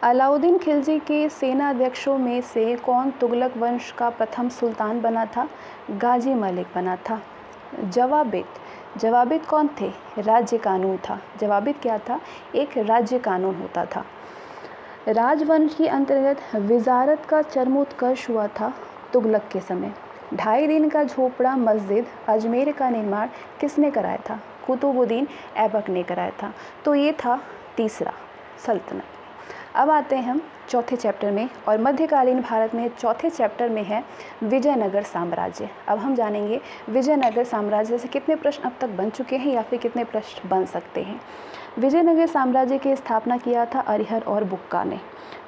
अलाउद्दीन खिलजी के सेनाध्यक्षों में से कौन तुगलक वंश का प्रथम सुल्तान बना था? गाजी मलिक बना था। जवाबित कौन थे? राज्य कानून था। जवाबित क्या था? एक राज्य कानून होता था। राजवंश के अंतर्गत विजारत का चरमोत्कर्ष हुआ था तुगलक के समय। 2.5 दिन का झोपड़ा मस्जिद अजमेर का निर्माण किसने कराया था? कुतुबुद्दीन ऐबक ने कराया था। तो ये था तीसरा, सल्तनत। अब आते हैं हम चौथे चैप्टर में, और मध्यकालीन भारत में चौथे चैप्टर में है विजयनगर साम्राज्य। अब हम जानेंगे विजयनगर साम्राज्य से कितने प्रश्न अब तक बन चुके हैं या फिर कितने प्रश्न बन सकते हैं। विजयनगर साम्राज्य की स्थापना किया था अरिहर और बुक्का ने।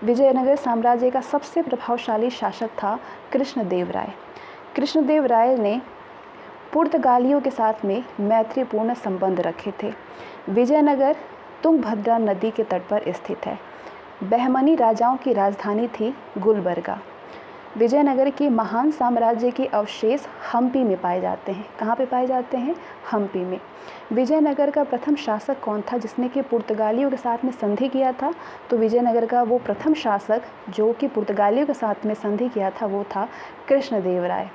विजयनगर साम्राज्य का सबसे प्रभावशाली शासक था कृष्णदेव राय। कृष्णदेव राय ने पुर्तगालियों के साथ में मैत्रीपूर्ण संबंध रखे थे। विजयनगर तुंगभद्रा नदी के तट पर स्थित है। बहमनी राजाओं की राजधानी थी गुलबर्गा। विजयनगर के महान साम्राज्य के अवशेष हम्पी में पाए जाते हैं। कहाँ पे पाए जाते हैं? हम्पी में। विजयनगर का प्रथम शासक कौन था जिसने कि पुर्तगालियों के साथ में संधि किया था? तो विजयनगर का वो प्रथम शासक जो कि पुर्तगालियों के साथ में संधि किया था वो था कृष्णदेव राय।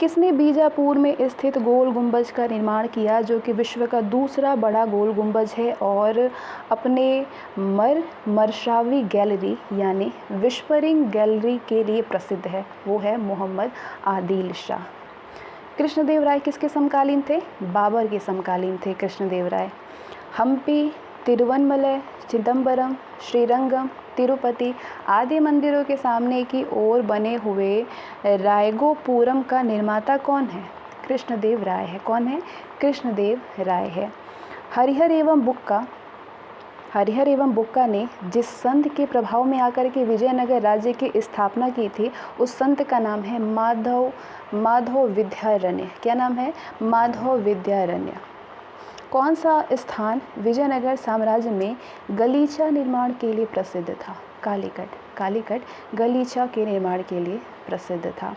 किसने बीजापुर में स्थित गोल गुंबज का निर्माण किया जो कि विश्व का दूसरा बड़ा गोल गुंबज है और अपने मरशावी गैलरी यानी विस्परिंग गैलरी के लिए प्रसिद्ध है? वो है मोहम्मद आदिल शाह। कृष्णदेव राय किसके समकालीन थे? बाबर के समकालीन थे कृष्णदेव राय। हम्पी, तिरुवन्मलय, चिदम्बरम, श्रीरंगम, तिरुपति आदि मंदिरों के सामने की ओर बने हुए रायगोपुरम का निर्माता कौन है? कृष्णदेव राय है। कौन है? कृष्णदेव राय है। हरिहर एवं बुक्का ने जिस संत के प्रभाव में आकर के विजयनगर राज्य की स्थापना की थी उस संत का नाम है माधव विद्यारण्य। क्या नाम है? माधव विद्यारण्य। कौन सा स्थान विजयनगर साम्राज्य में गलीचा निर्माण के लिए प्रसिद्ध था? कालीकट गलीचा के निर्माण के लिए प्रसिद्ध था।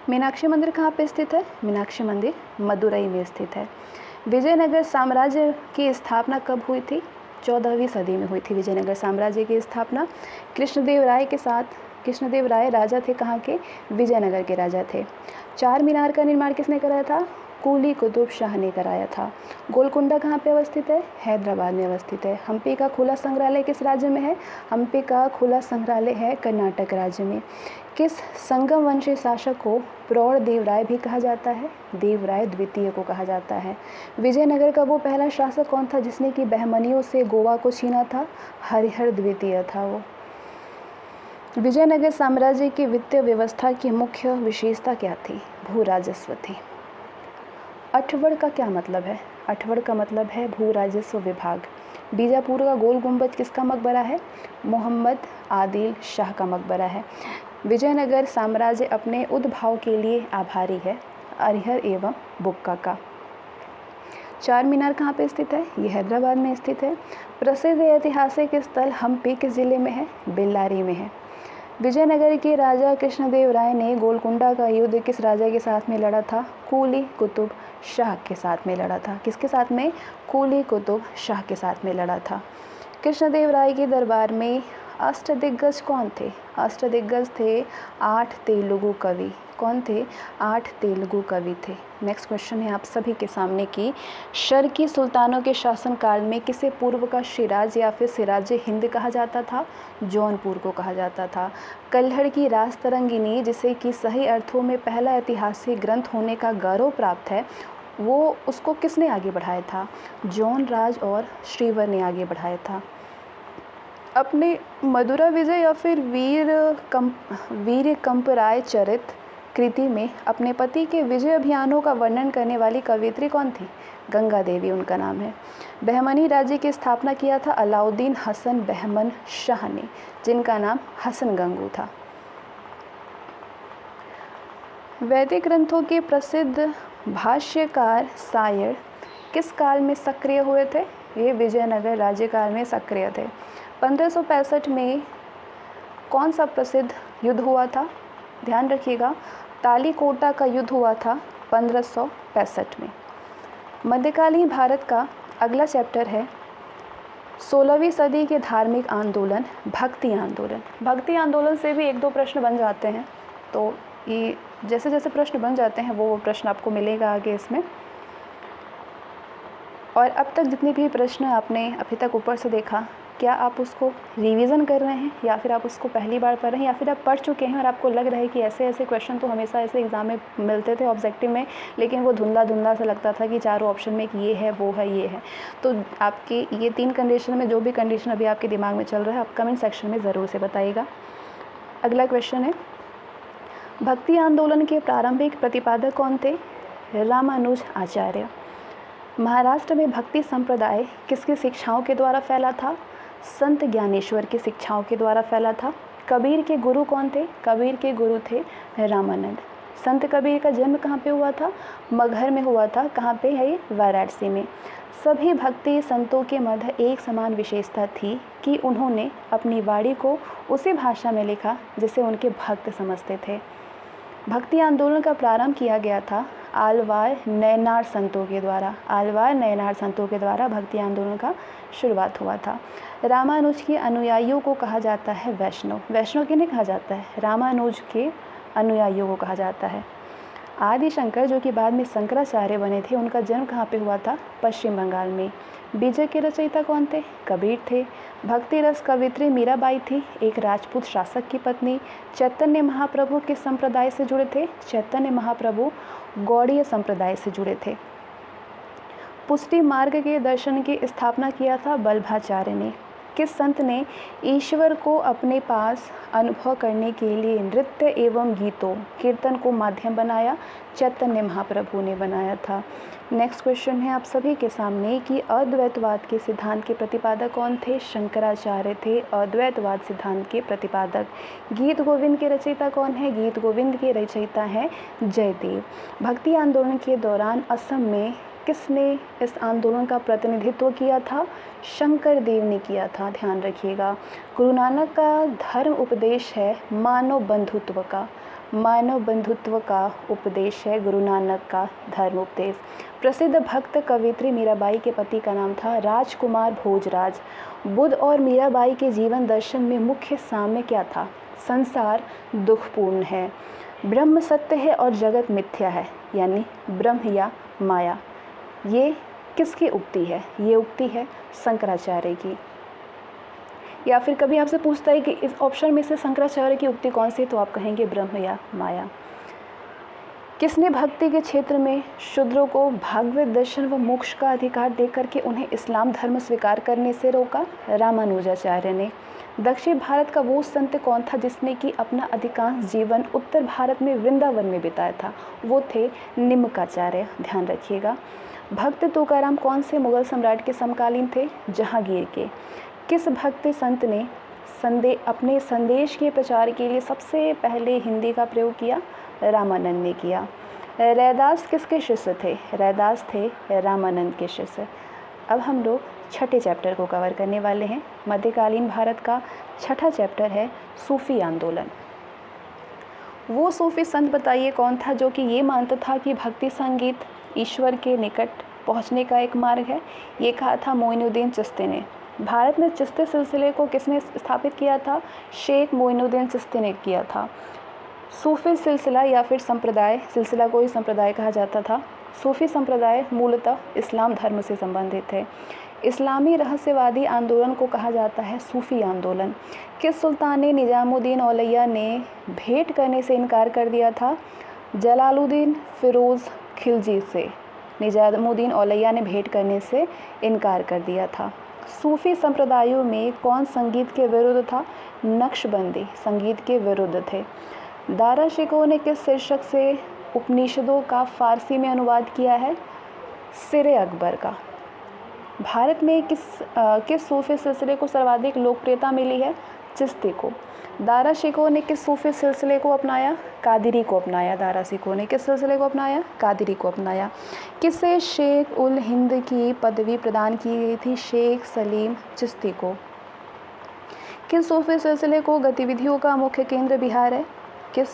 मीनाक्षी मंदिर कहाँ पे स्थित है? मीनाक्षी मंदिर मदुरई में स्थित है। विजयनगर साम्राज्य की स्थापना कब हुई थी? 14वीं सदी में हुई थी विजयनगर साम्राज्य की स्थापना। कृष्णदेव राय राजा थे कहाँ के? विजयनगर के राजा थे। चार मीनार का निर्माण किसने कराया था? कूली कुतुब शाह ने कराया था। गोलकुंडा कहाँ पे अवस्थित है? हैदराबाद में अवस्थित है। हम्पी का खुला संग्रहालय किस राज्य में है? हम्पी का खुला संग्रहालय है कर्नाटक राज्य में। किस संगम वंशी शासक को प्रौढ़ देवराय भी कहा जाता है? देवराय द्वितीय को कहा जाता है। विजयनगर का वो पहला शासक कौन था जिसने कि बहमनियों से गोवा को छीना था? हरिहर द्वितीय था वो। विजयनगर साम्राज्य की वित्तीय व्यवस्था की मुख्य विशेषता क्या थी? भू राजस्व थी। अठवड़ का क्या मतलब है? अठवड़ का मतलब है भू राजस्व विभाग। बीजापुर का गोल गुंबद किसका मकबरा है? मोहम्मद आदिल शाह का मकबरा है। विजयनगर साम्राज्य अपने उद्भाव के लिए आभारी है हरिहर एवं बुक्का का। चार मीनार कहाँ पे स्थित है? ये हैदराबाद में स्थित है। प्रसिद्ध ऐतिहासिक स्थल हम्पी किस जिले में है? बेल्लारी में है। विजयनगर के राजा कृष्णदेव राय ने गोलकुंडा का युद्ध किस राजा के साथ में लड़ा था? कूली कुतुब शाह के साथ में लड़ा था। किसके साथ में? कूली कुतुब शाह के साथ में लड़ा था। कृष्णदेव राय के दरबार में अष्टदिग्गज कौन थे? अष्टदिग्गज थे 8 तेलुगु कवि। कौन थे? 8 तेलुगु कवि थे। नेक्स्ट क्वेश्चन है आप सभी के सामने कि शर्की सुल्तानों के शासनकाल में किसे पूर्व का शिराज या फिर सिराज हिंद कहा जाता था? जौनपुर को कहा जाता था। कल्हड़ की राज तरंगिनी जिसे कि सही अर्थों में पहला ऐतिहासिक ग्रंथ होने का गौरव प्राप्त है, वो उसको किसने आगे बढ़ाया था? जौन राज और श्रीवर ने आगे बढ़ाया था। अपने मदुरा विजय या फिर वीर कंपराय चरित कृति में अपने पति के विजय अभियानों का वर्णन करने वाली कवियत्री कौन थी? गंगा देवी उनका नाम है। बहमनी राज्य की स्थापना किया था अलाउद्दीन हसन बहमन शाह ने, जिनका नाम हसन गंगू था। वैदिक ग्रंथों के प्रसिद्ध भाष्यकार शायर किस काल में सक्रिय हुए थे? ये विजयनगर राज्यकाल में सक्रिय थे। 1565 में कौन सा प्रसिद्ध युद्ध हुआ था? ध्यान रखिएगा, तालीकोटा का युद्ध हुआ था 1565 में। मध्यकालीन भारत का अगला चैप्टर है 16वीं सदी के धार्मिक आंदोलन भक्ति आंदोलन। भक्ति आंदोलन से भी 1-2 प्रश्न बन जाते हैं, तो ये जैसे जैसे प्रश्न बन जाते हैं वो प्रश्न आपको मिलेगा आगे इसमें। और अब तक जितने भी प्रश्न आपने अभी तक ऊपर से देखा, क्या आप उसको रिवीजन कर रहे हैं या फिर आप उसको पहली बार पढ़ रहे हैं या फिर आप पढ़ चुके हैं और आपको लग रहा है कि ऐसे ऐसे क्वेश्चन तो हमेशा ऐसे एग्ज़ाम में मिलते थे ऑब्जेक्टिव में, लेकिन वो धुंधला धुंधला सा लगता था कि चारों ऑप्शन में कि ये है वो है ये है। तो आपकी ये 3 कंडीशन में जो भी कंडीशन अभी आपके दिमाग में चल रहा है आप कमेंट सेक्शन में ज़रूर से बताइएगा। अगला क्वेश्चन है, भक्ति आंदोलन के प्रारंभिक प्रतिपादक कौन थे? रामानुज आचार्य। महाराष्ट्र में भक्ति संप्रदाय किसकी शिक्षाओं के द्वारा फैला था? संत ज्ञानेश्वर की शिक्षाओं के द्वारा फैला था। कबीर के गुरु कौन थे? कबीर के गुरु थे रामानंद। संत कबीर का जन्म कहाँ पे हुआ था? मगहर में हुआ था। कहाँ पे है ये? वाराणसी में। सभी भक्ति संतों के मध्य एक समान विशेषता थी कि उन्होंने अपनी वाणी को उसी भाषा में लिखा जिसे उनके भक्त समझते थे। भक्ति आंदोलन का प्रारंभ किया गया था आलवार नयनार संतों के द्वारा। आलवार नयनार संतों के द्वारा भक्ति आंदोलन का शुरुआत हुआ था। रामानुज के अनुयायियों को कहा जाता है वैष्णव। वैष्णव किन्हें कहा जाता है? रामानुज के अनुयायियों को कहा जाता है। आदि शंकर जो कि बाद में शंकराचार्य बने थे, उनका जन्म कहाँ पे हुआ था? पश्चिम बंगाल में। बीजक के रचयिता कौन थे? कबीर थे। भक्ति रस कवित्री मीराबाई थी, एक राजपूत शासक की पत्नी। चैतन्य महाप्रभु किस संप्रदाय से जुड़े थे? चैतन्य महाप्रभु गौड़ीय संप्रदाय से जुड़े थे। पुष्टि मार्ग के दर्शन की स्थापना किया था वल्लभाचार्य ने। किस संत ने ईश्वर को अपने पास अनुभव करने के लिए नृत्य एवं गीतों कीर्तन को माध्यम बनाया? चैतन्य महाप्रभु ने बनाया था। नेक्स्ट क्वेश्चन है आप सभी के सामने कि अद्वैतवाद के सिद्धांत के प्रतिपादक कौन थे? शंकराचार्य थे अद्वैतवाद सिद्धांत के प्रतिपादक। गीत गोविंद के रचयिता कौन है? गीत गोविंद के रचयिता हैं जयदेव। भक्ति आंदोलन के दौरान असम में किसने इस आंदोलन का प्रतिनिधित्व किया था? शंकर देव ने किया था। ध्यान रखिएगा। गुरु नानक का धर्म उपदेश है मानव बंधुत्व का। मानव बंधुत्व का उपदेश है गुरु नानक का धर्म उपदेश। प्रसिद्ध भक्त कवित्री मीराबाई के पति का नाम था राजकुमार भोजराज। बुद्ध और मीराबाई के जीवन दर्शन में मुख्य साम्य क्या था? संसार दुखपूर्ण है, ब्रह्म सत्य है और जगत मिथ्या है, यानी ब्रह्म या माया, ये किसकी उक्ति है? ये उक्ति है शंकराचार्य की। या फिर कभी आपसे पूछता है कि इस ऑप्शन में से शंकराचार्य की उक्ति कौन सी, तो आप कहेंगे ब्रह्म या माया। किसने भक्ति के क्षेत्र में शूद्रों को भागवत दर्शन व मोक्ष का अधिकार देकर के उन्हें इस्लाम धर्म स्वीकार करने से रोका? रामानुजाचार्य ने। दक्षिण भारत का वो संत कौन था जिसने कि अपना अधिकांश जीवन उत्तर भारत में वृंदावन में बिताया था? वो थे निम्मकाचार्य, ध्यान रखिएगा। भक्त तुकाराम कौन से मुगल सम्राट के समकालीन थे? जहांगीर के। किस भक्त संत ने अपने संदेश के प्रचार के लिए सबसे पहले हिंदी का प्रयोग किया? रामानंद ने किया। रैदास किसके शिष्य थे? रैदास थे रामानंद के शिष्य। अब हम लोग छठे चैप्टर को कवर करने वाले हैं। मध्यकालीन भारत का छठा चैप्टर है सूफी आंदोलन। वो सूफी संत बताइए कौन था जो कि ये मानता था कि भक्ति संगीत ईश्वर के निकट पहुंचने का एक मार्ग है? ये कहा था मोइनुद्दीन चिश्ती ने। भारत में चिश्ती सिलसिले को किसने स्थापित किया था? शेख मोइनुद्दीन चिश्ती ने किया था। सूफी सिलसिला या फिर संप्रदाय, सिलसिला को ही संप्रदाय कहा जाता था। सूफी संप्रदाय मूलतः इस्लाम धर्म से संबंधित है। इस्लामी रहस्यवादी आंदोलन को कहा जाता है सूफी आंदोलन। किस सुल्तान ने निजामुद्दीन औलैया ने भेंट करने से इनकार कर दिया था? जलालुद्दीन फिरोज़ खिलजी से निजामुद्दीन औलैया ने भेंट करने से इनकार कर दिया था। सूफी संप्रदायों में कौन संगीत के विरुद्ध था? नक्शबंदी संगीत के विरुद्ध थे। दारा शिकोह ने किस शीर्षक से उपनिषदों का फारसी में अनुवाद किया है? सिरे अकबर का। भारत में किस सूफी सिलसिले को सर्वाधिक लोकप्रियता मिली है? चिश्ती को। दारा शिकोह ने किस सूफी सिलसिले को अपनाया? कादिरी को अपनाया। दारा शिकोह ने किस सिलसिले को अपनाया? कादिरी को अपनाया। किसे शेख उल हिंद की पदवी प्रदान की गई थी? शेख सलीम चिश्ती को। किस सूफी सिलसिले को गतिविधियों का मुख्य केंद्र बिहार है? किस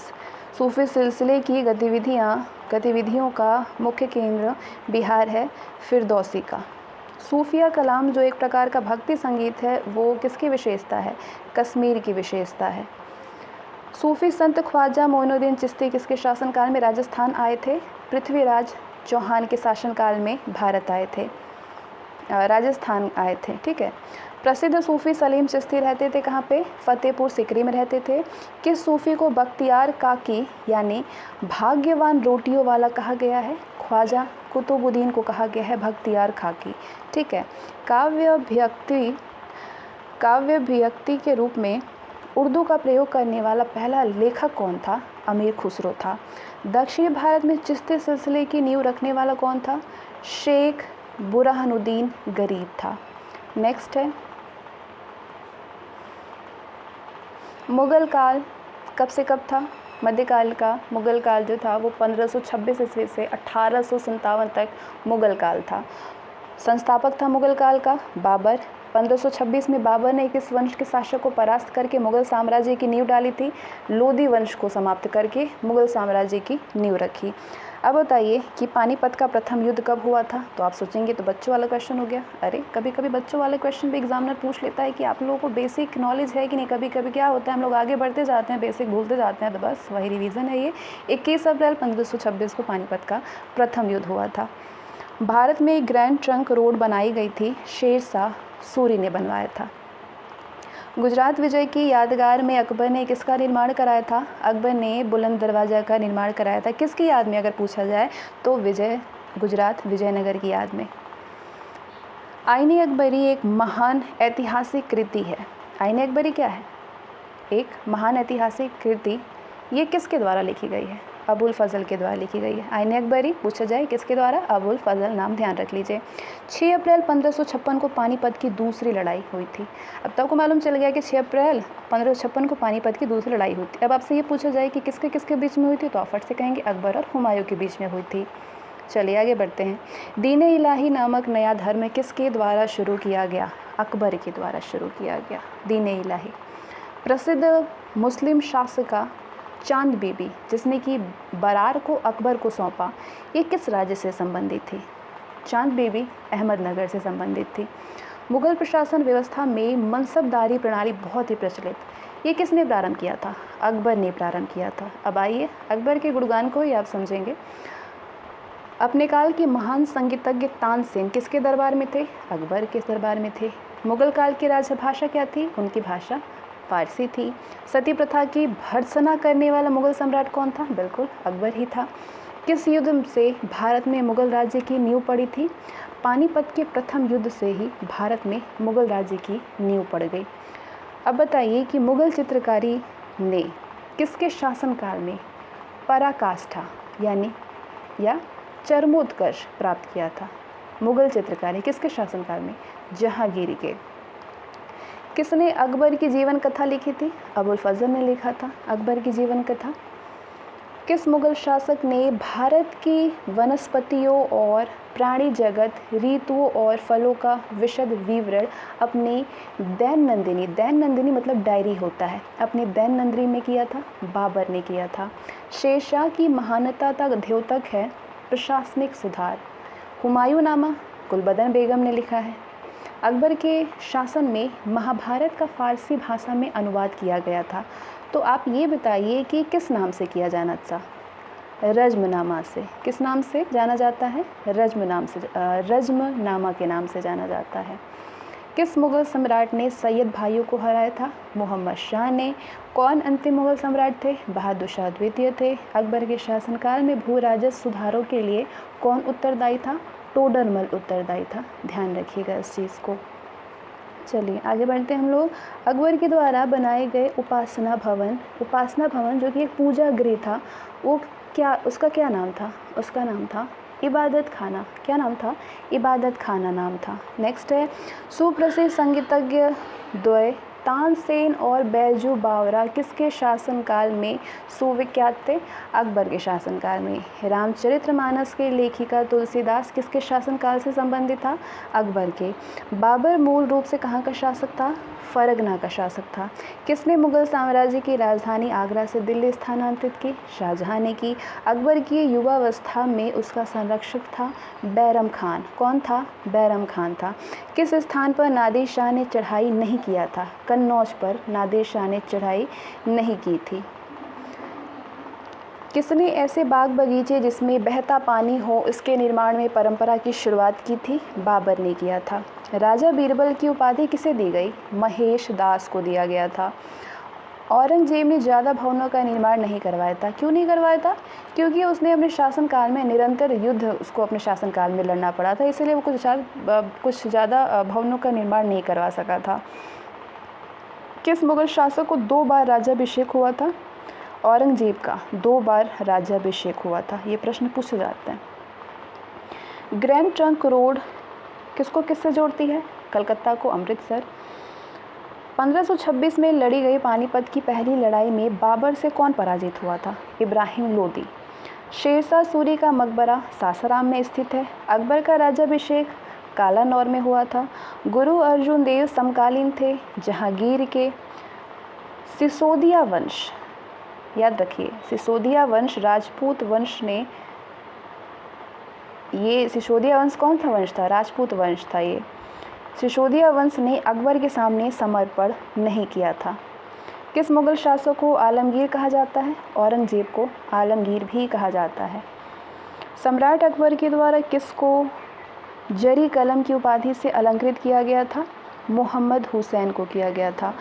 सूफी सिलसिले की गतिविधियों का मुख्य केंद्र बिहार है? फिरदौसी का। सूफिया कलाम जो एक प्रकार का भक्ति संगीत है वो किसकी विशेषता है? कश्मीर की विशेषता है। सूफी संत ख्वाजा मोइनुद्दीन चिश्ती किसके शासनकाल में राजस्थान आए थे? पृथ्वीराज चौहान के शासनकाल में भारत आए थे, राजस्थान आए थे। ठीक है। प्रसिद्ध सूफी सलीम चिश्ती रहते थे कहाँ पे? फतेहपुर सिकरी में रहते थे। किस सूफी को बख्तियार काकी यानी भाग्यवान रोटियों वाला कहा गया है? ख्वाजा कुतुबुद्दीन को कहा गया है बख्तियार खाकी। ठीक है। काव्य के रूप में उर्दू का प्रयोग करने वाला पहला लेखक कौन था? अमीर खुसरो था। दक्षिण भारत में चिश्ती सिलसिले की नींव रखने वाला कौन था? शेख बुरहानुद्दीन गरीब था। नेक्स्ट है मुगल काल कब से कब था? मध्यकाल का मुगल काल जो था वो 1526 ईस्वी से 1857 तक मुगल काल था। संस्थापक था मुगल काल का बाबर। 1526 में बाबर ने किस वंश के शासक को परास्त करके मुगल साम्राज्य की नींव डाली थी? लोदी वंश को समाप्त करके मुगल साम्राज्य की नींव रखी। अब बताइए कि पानीपत का प्रथम युद्ध कब हुआ था? तो आप सोचेंगे तो बच्चों वाला क्वेश्चन हो गया। अरे कभी कभी बच्चों वाले क्वेश्चन भी एग्जामिनर पूछ लेता है कि आप लोगों को बेसिक नॉलेज है कि नहीं। कभी कभी क्या होता है हम लोग आगे बढ़ते जाते हैं, बेसिक भूलते जाते हैं, तो बस वही रिवीजन है ये। 21 अप्रैल 1526 को पानीपत का प्रथम युद्ध हुआ था। भारत में ग्रैंड ट्रंक रोड बनाई गई थी, शेरशाह सूरी ने बनवाया था। गुजरात विजय की यादगार में अकबर ने किसका निर्माण कराया था? अकबर ने बुलंद दरवाज़ा का निर्माण कराया था। किसकी याद में अगर पूछा जाए तो गुजरात विजयनगर की याद में। आईने अकबरी एक महान ऐतिहासिक कृति है। आईने अकबरी क्या है? एक महान ऐतिहासिक कृति। ये किसके द्वारा लिखी गई है? अबुल फजल के द्वारा लिखी गई है। आईने अकबरी पूछा जाए किसके द्वारा? अबुल फजल, नाम ध्यान रख लीजिए। 6 अप्रैल 1556 को पानीपत की दूसरी लड़ाई हुई थी। अब तक को मालूम चल गया कि 6 अप्रैल 1556 को पानीपत की दूसरी लड़ाई हुई थी। अब आपसे ये पूछा जाए कि किसके किसके बीच में हुई थी, तो आप फट से कहेंगे अकबर और हुमायूं के बीच में हुई थी। चलिए आगे बढ़ते हैं। दीन इलाही नामक नया धर्म किसके द्वारा शुरू किया गया? अकबर के द्वारा शुरू किया गया दीन इलाही। प्रसिद्ध मुस्लिम शासका चांद बीबी जिसने कि बरार को अकबर को सौंपा, ये किस राज्य से संबंधित थी? चांद बीबी अहमदनगर से संबंधित थी। मुगल प्रशासन व्यवस्था में मनसबदारी प्रणाली बहुत ही प्रचलित, ये किसने प्रारंभ किया था? अकबर ने प्रारंभ किया था। अब आइए अकबर के गुणगान को ही आप समझेंगे। अपने काल के महान संगीतज्ञ तानसेन किसके दरबार में थे? अकबर के दरबार में थे। मुगल काल की राजभाषा क्या थी? उनकी भाषा फारसी थी। सती प्रथा की भर्त्सना करने वाला मुगल सम्राट कौन था? बिल्कुल अकबर ही था। किस युद्ध से भारत में मुगल राज्य की नींव पड़ी थी? पानीपत के प्रथम युद्ध से ही भारत में मुगल राज्य की नींव पड़ गई। अब बताइए कि मुगल चित्रकारी ने किसके शासनकाल में पराकाष्ठा या चरमोत्कर्ष प्राप्त किया था? मुगल चित्रकारी किसके शासनकाल में? जहांगीर के। किसने अकबर की जीवन कथा लिखी थी? अबुल फजल ने लिखा था अकबर की जीवन कथा। किस मुगल शासक ने भारत की वनस्पतियों और प्राणी जगत, ऋतुओं और फलों का विशद विवरण अपनी दैनंदिनी मतलब डायरी होता है, अपनी दैनंदिनी में किया था? बाबर ने किया था। शेरशाह की महानता का द्योतक है प्रशासनिक सुधार। हुमायूंनामा गुलबदन बेगम ने लिखा है। अकबर के शासन में महाभारत का फारसी भाषा में अनुवाद किया गया था। तो आप ये बताइए कि किस नाम से किया जाना था? रज्मनामा से। किस नाम से जाना जाता है? रज्मनामा के नाम से जाना जाता है। किस मुगल सम्राट ने सैयद भाइयों को हराया था? मोहम्मद शाह ने। कौन अंतिम मुगल सम्राट थे? बहादुर शाह द्वितीय थे। अकबर के शासनकाल में भू राजस्व सुधारों के लिए कौन उत्तरदायी था? टोडरमल उत्तरदायी था। ध्यान रखिएगा इस चीज़ को। चलिए आगे बढ़ते हैं हम लोग। अकबर के द्वारा बनाए गए उपासना भवन जो कि एक पूजा गृह था, उसका क्या नाम था? उसका नाम था इबादत खाना। क्या नाम था? इबादत खाना नाम था। नेक्स्ट है सुप्रसिद्ध संगीतज्ञ द्वय तानसेन और बैजू बावरा किसके शासनकाल में सुविख्यात थे? अकबर के शासनकाल में। रामचरितमानस के लेखिका तुलसीदास किसके शासनकाल से संबंधित था? अकबर के। बाबर मूल रूप से कहाँ का शासक था? फरगना का शासक था। किसने मुगल साम्राज्य की राजधानी आगरा से दिल्ली स्थानांतरित की? शाहजहां ने की। अकबर की युवावस्था में उसका संरक्षक था बैरम खान। कौन था? बैरम खान था। किस स्थान पर नादिर शाह ने चढ़ाई नहीं किया था? कन्नौज पर नादिर शाह ने चढ़ाई नहीं की थी। किसने ऐसे बाग बगीचे जिसमें बहता पानी हो इसके निर्माण में परंपरा की शुरुआत की थी? बाबर ने किया था। राजा बीरबल की उपाधि किसे दी गई? महेश दास को दिया गया था। औरंगजेब ने ज़्यादा भवनों का निर्माण नहीं करवाया था। क्यों नहीं करवाया था? क्योंकि उसने अपने शासनकाल में निरंतर युद्ध उसको अपने शासनकाल में लड़ना पड़ा था, इसलिए वो कुछ ज़्यादा भवनों का निर्माण नहीं करवा सका था। किस मुगल शासक को 2 बार राज्याभिषेक हुआ था? औरंगजेब का 2 बार राज्याभिषेक हुआ था। ये प्रश्न पूछे जाते हैं। ग्रैंड ट्रंक रोड किससे जोड़ती है? कलकत्ता को अमृतसर। 1526 में लड़ी गई पानीपत की पहली लड़ाई में बाबर से कौन पराजित हुआ था? इब्राहिम लोदी। शेरशाह सूरी का मकबरा सासाराम में स्थित है। अकबर का राज्याभिषेक कालानौर में हुआ था। गुरु अर्जुन देव समकालीन थे जहांगीर के। सिसोदिया वंश, याद रखिए सिसोदिया वंश राजपूत वंश ने, ये सिसोदिया वंश कौन सा वंश था? राजपूत वंश था। ये सिसोदिया वंश ने अकबर के सामने समर्पण नहीं किया था। किस मुगल शासक को आलमगीर कहा जाता है? औरंगजेब को आलमगीर भी कहा जाता है। सम्राट अकबर के द्वारा किसको जरी कलम की उपाधि से अलंकृत किया गया था? मोहम्मद हुसैन को किया गया था।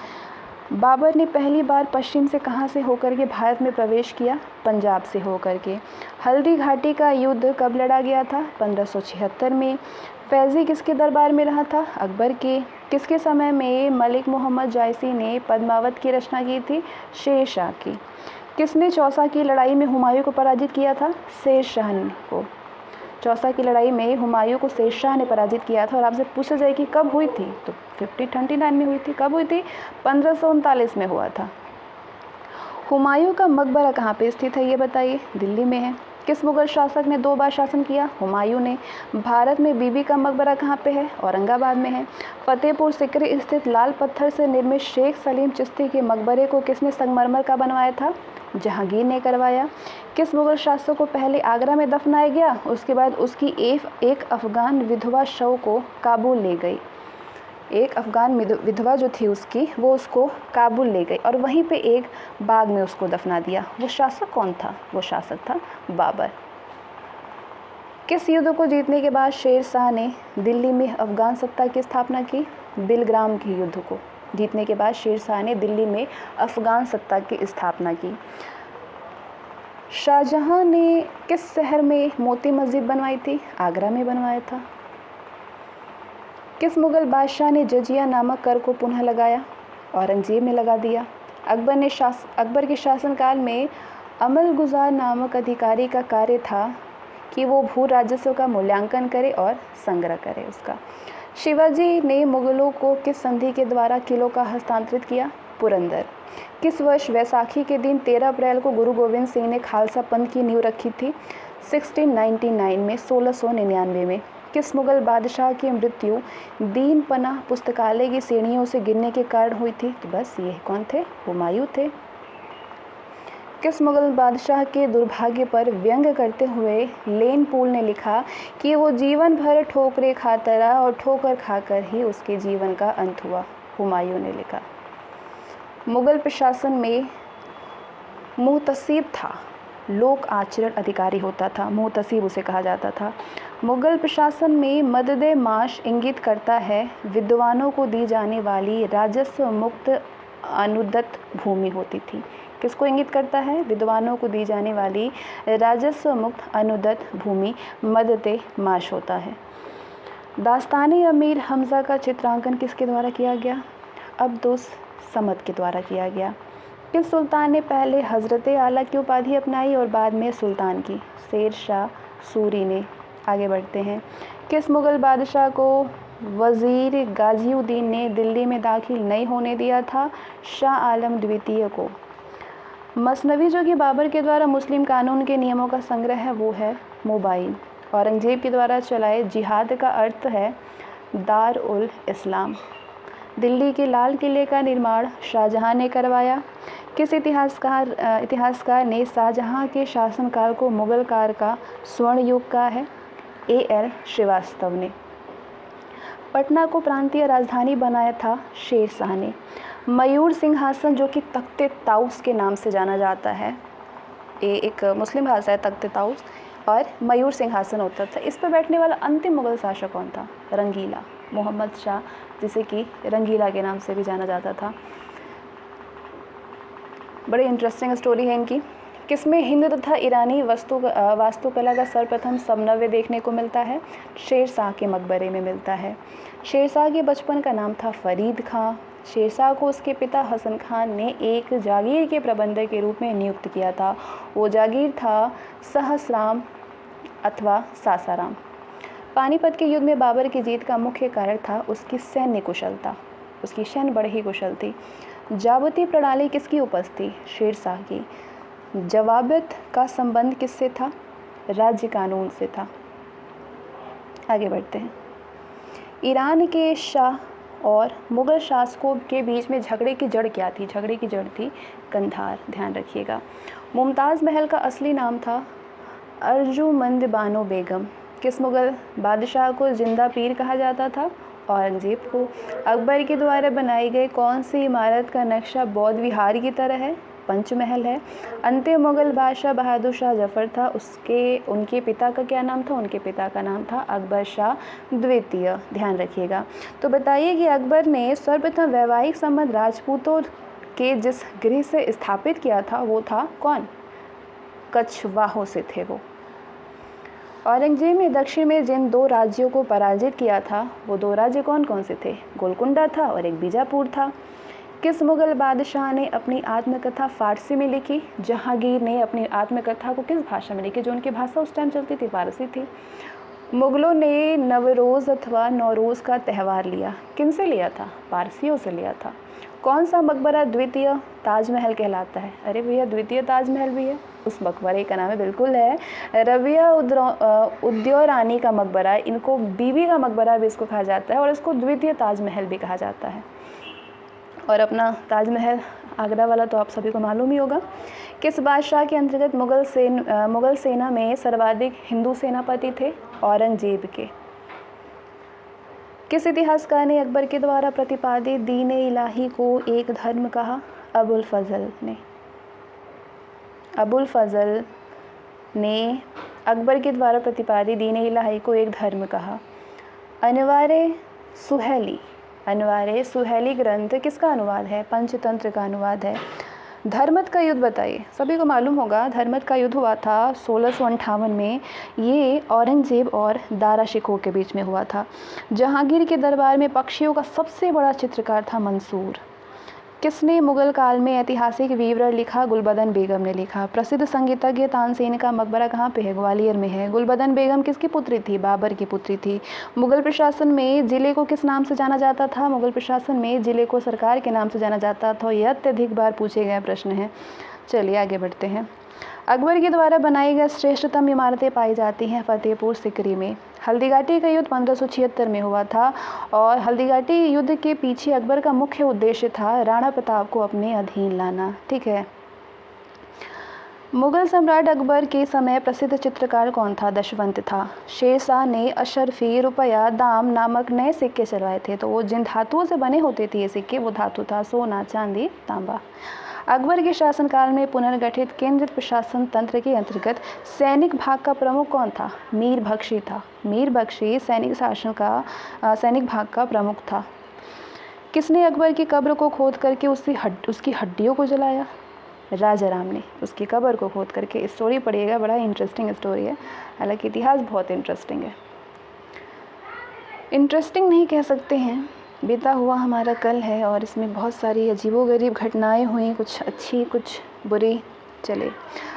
बाबर ने पहली बार पश्चिम से कहाँ से होकर के भारत में प्रवेश किया? पंजाब से होकर के। हल्दी घाटी का युद्ध कब लड़ा गया था? 1576 में। फैज़ी किसके दरबार में रहा था? अकबर के। किसके समय में मलिक मोहम्मद जायसी ने पद्मावत की रचना की थी? शेरशाह की। किसने चौसा की लड़ाई में हुमायूं को पराजित किया था? शेरशाह को। चौसा की लड़ाई में हुमायूं को शेरशाह ने पराजित किया था। और आपसे पूछा जाए कि कब हुई थी, तो 1529 में हुई थी। कब हुई थी? 1539 में हुआ था। हुमायूं का मकबरा कहाँ पे स्थित है ये बताइए? दिल्ली में है। किस मुगल शासक ने 2 बार शासन किया? हुमायूं ने। भारत में बीबी का मकबरा कहाँ पे है? औरंगाबाद में है। फतेहपुर सिकरी स्थित लाल पत्थर से निर्मित शेख सलीम चिश्ती के मकबरे को किसने संगमरमर का बनवाया था? जहांगीर ने करवाया। किस मुगल शासक को पहले आगरा में दफनाया गया, उसके बाद उसकी एक अफगान विधवा शव को काबुल ले गई? एक अफगान विधवा जो थी उसकी, वो उसको काबुल ले गई और वहीं पे एक बाग में उसको दफना दिया। वो शासक कौन था? वो शासक था बाबर। किस युद्ध को जीतने के बाद शेर शाह ने दिल्ली में अफगान सत्ता की स्थापना की? बिलग्राम के युद्ध को जीतने के बाद शेर शाह ने दिल्ली में अफगान सत्ता की स्थापना की। शाहजहां ने किस शहर में मोती मस्जिद बनवाई थी? आगरा में बनवाया था। किस मुगल बादशाह ने जजिया नामक कर को पुनः लगाया? औरंगजेब ने लगा दिया। अकबर के शासनकाल में अमलगुजार नामक अधिकारी का कार्य था कि वो भू राजस्व का मूल्यांकन करे और संग्रह करे उसका। शिवाजी ने मुगलों को किस संधि के द्वारा किलों का हस्तांतरित किया? पुरंदर। किस वर्ष वैसाखी के दिन 13 अप्रैल को गुरु गोविंद सिंह ने खालसा पंथ की नींव रखी थी? 1699 में 1699 में। किस मुगल बादशाह की मृत्यु दीन पनाह पुस्तकालय की सीढ़ियों से गिरने के कारण हुई थी? तो बस ये कौन थे? हुमायूं थे। किस मुगल बादशाह के दुर्भाग्य पर व्यंग करते हुए लेन पूल ने लिखा कि वो जीवन भर ठोकरें खाता रहा और ठोकर खाकर ही उसके जीवन का अंत हुआ? हुमायूं ने लिखा। मुगल प्रशासन में मुहतसिब था, लोक आचरण अधिकारी होता था, मुहतसिब उसे कहा जाता था। मुगल प्रशासन में मददे माश इंगित करता है विद्वानों को दी जाने वाली राजस्व मुक्त अनुदत्त भूमि होती थी। किसको इंगित करता है? विद्वानों को दी जाने वाली राजस्व मुक्त अनुदत्त भूमि मददे माश होता है। दास्ताने अमीर हमज़ा का चित्रांकन किसके द्वारा किया गया? अब्दुस समद के द्वारा किया गया। किस सुल्तान ने पहले हज़रत आला की उपाधि अपनाई और बाद में सुल्तान की? शेर शाह सूरी ने। आगे बढ़ते हैं। किस मुग़ल बादशाह को वज़ीर गाज़िउद्दीन ने दिल्ली में दाखिल नहीं होने दिया था? शाह आलम द्वितीय को। मसनवी जो कि बाबर के द्वारा मुस्लिम कानून के नियमों का संग्रह है वो है मोबाइल। औरंगजेब के द्वारा चलाए जिहाद का अर्थ है दार उल इस्लाम। दिल्ली के लाल किले का निर्माण शाहजहां ने करवाया। किस इतिहासकार ने शाहजहां के शासनकाल को मुगल काल का स्वर्ण युग कहा है? A.L. श्रीवास्तव ने। पटना को प्रांतीय राजधानी बनाया था शेर शाह ने। मयूर सिंहासन जो कि तख्ते ताउस के नाम से जाना जाता है, ये एक मुस्लिम भाषा है तख्ते ताउस, और मयूर सिंहासन होता था। इस पर बैठने वाला अंतिम मुगल शासक कौन था? रंगीला, मोहम्मद शाह, जिसे कि रंगीला के नाम से भी जाना जाता था। बड़ी इंटरेस्टिंग स्टोरी है इनकी। किसमें हिंद तथा ईरानी वास्तुकला का सर्वप्रथम समन्वय देखने को मिलता है? शेर शाह के मकबरे में मिलता है। शेर शाह के बचपन का नाम था फरीद खां। शेर शाह को उसके पिता हसन खान ने एक जागीर के प्रबंधक के रूप में नियुक्त किया था। वो जागीर था सहसराम अथवा सासाराम। पानीपत के युद्ध में बाबर की जीत का मुख्य कारण था उसकी सैन्य कुशलता। उसकी सैन्य बड़ी ही कुशल थी। जाबती प्रणाली किसकी उपज थी? शेर शाह की। जवाबियत का संबंध किससे था? राज्य कानून से था। आगे बढ़ते हैं। ईरान के शाह और मुग़ल शासकों के बीच में झगड़े की जड़ क्या थी? झगड़े की जड़ थी कंधार, ध्यान रखिएगा। मुमताज़ महल का असली नाम था अर्जुमंद बानो बेगम। किस मुग़ल बादशाह को जिंदा पीर कहा जाता था? औरंगजेब को। अकबर के द्वारा बनाई गई कौन सी इमारत का नक्शा बौद्ध विहार की तरह है? पंचमहल है। अंतिम मुग़ल बादशाह बहादुर शाह जफ़र था, उनके पिता का क्या नाम था? उनके पिता का नाम था अकबर शाह द्वितीय, ध्यान रखिएगा। तो बताइए कि अकबर ने सर्वप्रथम वैवाहिक संबंध राजपूतों के जिस गृह से स्थापित किया था वो था कौन? कछवाहों से थे वो। औरंगजेब ने दक्षिण में जिन 2 राज्यों को पराजित किया था वो 2 राज्य कौन कौन से थे? गोलकुंडा था और एक बीजापुर था। किस मुग़ल बादशाह ने अपनी आत्मकथा फारसी में लिखी? जहांगीर ने अपनी आत्मकथा को किस भाषा में लिखी? जो उनकी भाषा उस टाइम चलती थी फारसी थी। मुग़लों ने नवरोज़ अथवा नौरोज़ का त्यौहार लिया, किन से लिया था? पारसियों से लिया था। कौन सा मकबरा द्वितीय ताजमहल कहलाता है? अरे भैया, द्वितीय ताजमहल भी है, उस मकबरे का नाम है, बिल्कुल है, रबिया उद्दौरानी का मकबरा। इनको बीबी का मकबरा भी इसको कहा जाता है और इसको द्वितीय ताजमहल भी कहा जाता है। और अपना ताजमहल आगरा वाला तो आप सभी को मालूम ही होगा। किस बादशाह के अंतर्गत मुग़ल सेना में सर्वाधिक हिंदू सेनापति थे? औरंगजेब के। किस इतिहासकार ने अकबर के द्वारा प्रतिपादित दीन इलाही को एक धर्म कहा? अबुल फजल ने। अबुल फजल ने अकबर के द्वारा प्रतिपादित दीन इलाही को एक धर्म कहा। अनिवार्य सुहेली ग्रंथ किसका अनुवाद है? पंचतंत्र का अनुवाद है। धर्मत का युद्ध बताइए। सभी को मालूम होगा धर्मत का युद्ध हुआ था 1658 में। ये औरंगजेब और दारा शिकोह के बीच में हुआ था। जहांगीर के दरबार में पक्षियों का सबसे बड़ा चित्रकार था मंसूर। किसने मुगल काल में ऐतिहासिक विवरण लिखा? गुलबदन बेगम ने लिखा। प्रसिद्ध संगीतज्ञ तानसेन का मकबरा कहाँ पे है? ग्वालियर में है। गुलबदन बेगम किसकी पुत्री थी? बाबर की पुत्री थी। मुगल प्रशासन में जिले को किस नाम से जाना जाता था? मुगल प्रशासन में जिले को सरकार के नाम से जाना जाता था। यह अत्यधिक बार पूछे गए प्रश्न है। चलिए आगे बढ़ते हैं। अकबर के द्वारा बनाई गई श्रेष्ठतम इमारतें पाई जाती हैं फतेहपुर सिकरी में। हल्दीघाटी का युद्ध 1576 में हुआ था और हल्दीघाटी युद्ध के पीछे अकबर का मुख्य उद्देश्य था राणा प्रताप को अपने अधीन लाना। ठीक है। मुगल सम्राट अकबर के समय प्रसिद्ध चित्रकार कौन था? दशवंत था। शेरशाह ने अशरफी, रुपया, दाम नामक नए सिक्के चलवाए थे। तो वो जिन धातुओं से बने होते थे ये सिक्के, वो धातु था सोना, चांदी, तांबा। अकबर के शासनकाल में पुनर्गठित केंद्रित प्रशासन तंत्र के अंतर्गत सैनिक भाग का प्रमुख कौन था? मीर बख्शी था। मीर बख्शी सैनिक भाग का प्रमुख था। किसने अकबर की कब्र को खोद करके उसकी हड्डियों को जलाया? राजा राम ने उसकी कब्र को खोद करके। स्टोरी पढ़िएगा, बड़ा इंटरेस्टिंग स्टोरी है। हालांकि इतिहास बहुत इंटरेस्टिंग है। इंटरेस्टिंग नहीं कह सकते हैं, बीता हुआ हमारा कल है और इसमें बहुत सारी अजीबोगरीब घटनाएं हुई, कुछ अच्छी कुछ बुरी। चले,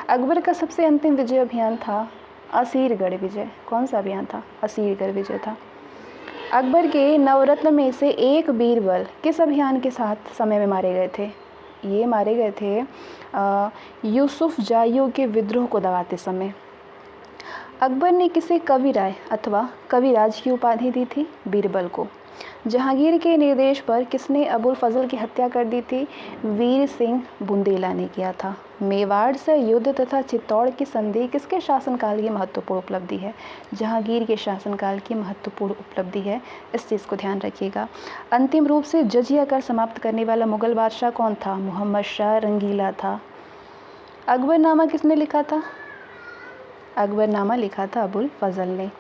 अकबर का सबसे अंतिम विजय अभियान था असीरगढ़ विजय। कौन सा अभियान था? असीरगढ़ विजय था। अकबर के नवरत्न में से एक बीरबल किस अभियान के साथ समय में मारे गए थे? ये मारे गए थे यूसुफ जाइयों के विद्रोह को दबाते समय। अकबर ने किसे कविराय अथवा कविराज की उपाधि दी थी? बीरबल को। जहांगीर के निर्देश पर किसने अबुल फजल की हत्या कर दी थी? वीर सिंह बुंदेला ने किया था। मेवाड़ से युद्ध तथा चित्तौड़ की संधि किसके शासनकाल की महत्वपूर्ण उपलब्धि है? जहांगीर के शासनकाल की महत्वपूर्ण उपलब्धि है। इस चीज़ को ध्यान रखिएगा। अंतिम रूप से जजिया कर समाप्त करने वाला मुगल बादशाह कौन था? मोहम्मद शाह रंगीला था। अकबरनामा किसने लिखा था? अकबरनामा लिखा था अबुल फजल ने।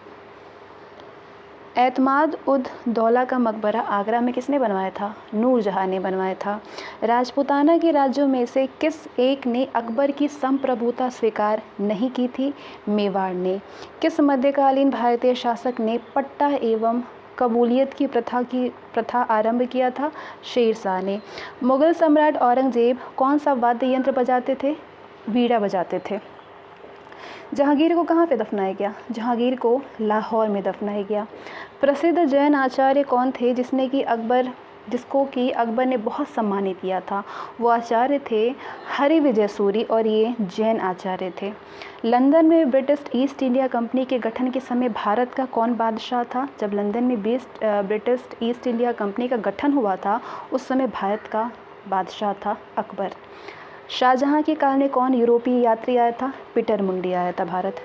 एतमाद उद दौला का मकबरा आगरा में किसने बनवाया था? नूरजहां ने बनवाया था। राजपूताना के राज्यों में से किस एक ने अकबर की संप्रभुता स्वीकार नहीं की थी? मेवाड़ ने। किस मध्यकालीन भारतीय शासक ने पट्टा एवं कबूलियत की प्रथा आरंभ किया था? शेरशाह ने। मुगल सम्राट औरंगजेब कौन सा वाद्य यंत्र बजाते थे? वीणा बजाते थे। जहांगीर को कहाँ पे दफनाया गया? जहांगीर को लाहौर में दफनाया गया। प्रसिद्ध जैन आचार्य कौन थे जिसको कि अकबर ने बहुत सम्मानित किया था? वो आचार्य थे हरिविजय सूरी और ये जैन आचार्य थे। लंदन में ब्रिटिश ईस्ट इंडिया कंपनी के गठन के समय भारत का कौन बादशाह था? जब लंदन में ब्रिटिश ईस्ट इंडिया कंपनी का गठन हुआ था उस समय भारत का बादशाह था अकबर। शाहजहां के काल में कौन यूरोपीय यात्री आया था? पीटर मुंडी आया था भारत।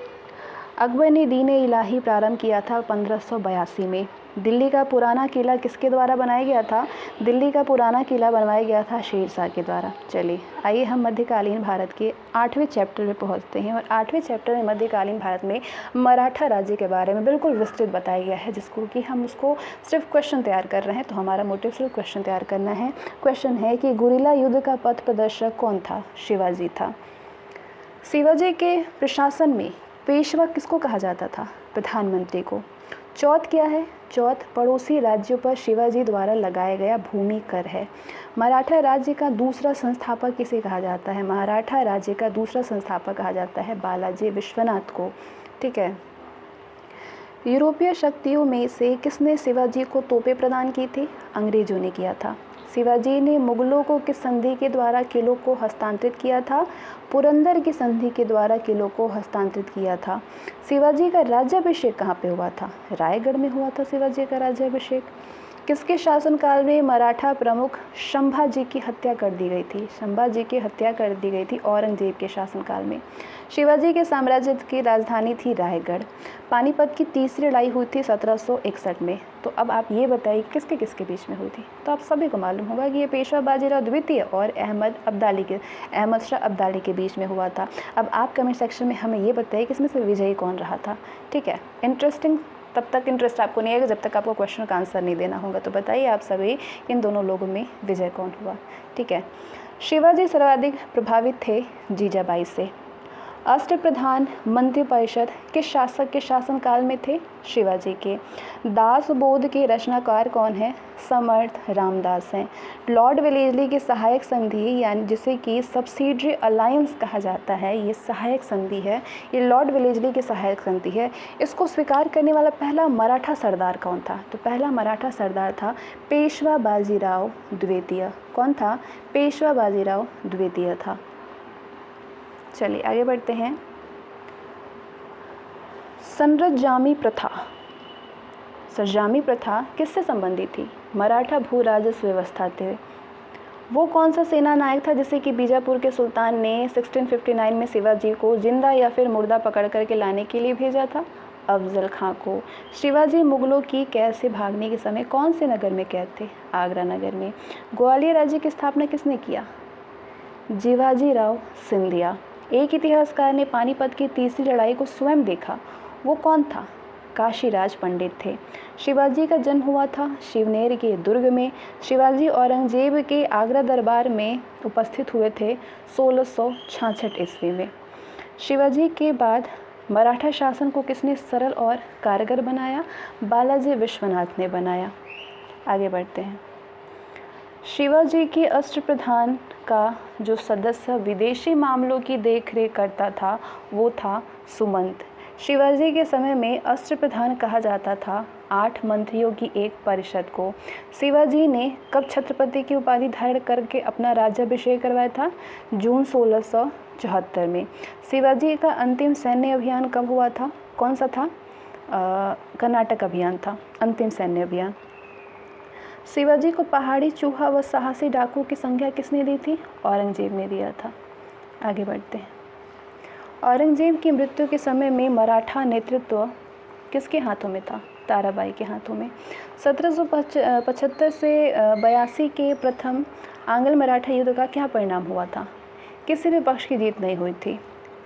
अकबर ने दीन इलाही प्रारंभ किया था 1582 में। दिल्ली का पुराना किला किसके द्वारा बनाया गया था? दिल्ली का पुराना किला बनवाया गया था शेरशाह के द्वारा। चलिए आइए हम मध्यकालीन भारत के 8वें चैप्टर में पहुंचते हैं और 8वें चैप्टर में मध्यकालीन भारत में मराठा राज्य के बारे में बिल्कुल विस्तृत बताया गया है, जिसको कि हम उसको सिर्फ क्वेश्चन तैयार कर रहे हैं। तो हमारा मोटिव सिर्फ क्वेश्चन तैयार करना है। क्वेश्चन है कि गुरिल्ला युद्ध का पथ प्रदर्शक कौन था? शिवाजी था। शिवाजी के प्रशासन में पेशवा किसको कहा जाता था? प्रधानमंत्री को। चौथ क्या है? चौथ पड़ोसी राज्यों पर शिवाजी द्वारा लगाया गया भूमि कर है। मराठा राज्य का दूसरा संस्थापक किसे कहा जाता है? मराठा राज्य का दूसरा संस्थापक कहा जाता है बालाजी विश्वनाथ को। ठीक है। यूरोपीय शक्तियों में से किसने शिवाजी को तोपें प्रदान की थी? अंग्रेजों ने किया था। शिवाजी ने मुगलों को किस संधि के द्वारा किलों को हस्तांतरित किया था? पुरंदर की संधि के द्वारा किलों को हस्तांतरित किया था। शिवाजी का राज्याभिषेक कहाँ पे हुआ था? रायगढ़ में हुआ था शिवाजी का राज्याभिषेक। किसके शासनकाल में मराठा प्रमुख संभाजी की हत्या कर दी गई थी? संभाजी की हत्या कर दी गई थी औरंगजेब के शासनकाल में। शिवाजी के साम्राज्य की राजधानी थी रायगढ़। पानीपत की तीसरी लड़ाई हुई थी 1761 में। तो अब आप ये बताइए किसके किसके बीच में हुई थी? तो आप सभी को मालूम होगा कि ये पेशवा बाजीराव द्वितीय और अहमद शाह अब्दाली के बीच में हुआ था। अब आप कमेंट सेक्शन में हमें ये बताइए कि इसमें से विजयी कौन रहा था। ठीक है, इंटरेस्टिंग। तब तक इंटरेस्ट आपको नहीं आएगा जब तक आपको क्वेश्चन का आंसर नहीं देना होगा। तो बताइए आप सभी इन दोनों लोगों में विजय कौन हुआ। ठीक है, शिवाजी सर्वाधिक प्रभावित थे जीजाबाई से। अष्टप्रधान मंत्रिपरिषद किस शासक के शासनकाल में थे? शिवाजी के। दासबोध के रचनाकार कौन है? समर्थ रामदास हैं। लॉर्ड वेलेस्ली की सहायक संधि यानी जिसे कि सब्सिडरी अलायंस कहा जाता है, ये सहायक संधि है, ये लॉर्ड वेलेस्ली की सहायक संधि है। इसको स्वीकार करने वाला पहला मराठा सरदार कौन था? तो पहला मराठा सरदार था पेशवा बाजीराव द्वितीय। कौन था? पेशवा बाजीराव द्वितीय था। चलिए आगे बढ़ते हैं। संरजामी प्रथा। संरजामी प्रथा किससे संबंधित थी? मराठा भू राजस्व व्यवस्था थे। वो कौन सा सेना नायक था जिसे कि बीजापुर के सुल्तान ने 1659 में शिवाजी को जिंदा या फिर मुर्दा पकड़ करके लाने के लिए भेजा था? अफजल खां को। शिवाजी मुगलों की कैद से भागने के समय कौन से नगर में कैद थे? आगरा नगर में। ग्वालियर राज्य की स्थापना किसने किया? जीवाजी राव सिंधिया। एक इतिहासकार ने पानीपत की तीसरी लड़ाई को स्वयं देखा, वो कौन था? काशीराज पंडित थे। शिवाजी का जन्म हुआ था शिवनेर के दुर्ग में। शिवाजी औरंगजेब के आगरा दरबार में उपस्थित हुए थे 1666 ईस्वी में। शिवाजी के बाद मराठा शासन को किसने सरल और कारगर बनाया? बालाजी विश्वनाथ ने बनाया। आगे बढ़ते हैं। शिवाजी के अष्टप्रधान का जो सदस्य विदेशी मामलों की देखरेख करता था वो था सुमंत। शिवाजी के समय में अष्टप्रधान कहा जाता था 8 मंत्रियों की एक परिषद को। शिवाजी ने कब छत्रपति की उपाधि धारण करके अपना राज्याभिषेक करवाया था? जून 1674 में। शिवाजी का अंतिम सैन्य अभियान कब हुआ था? कौन सा था? कर्नाटक अभियान था अंतिम सैन्य अभियान। शिवाजी को पहाड़ी चूहा व साहसी डाकू की संज्ञा किसने दी थी? औरंगजेब ने दिया था। आगे बढ़ते हैं। औरंगजेब की मृत्यु के समय में मराठा नेतृत्व किसके हाथों में था? ताराबाई के हाथों में। 1775 से 82 के प्रथम आंग्ल मराठा युद्ध का क्या परिणाम हुआ था? किसी भी पक्ष की जीत नहीं हुई थी।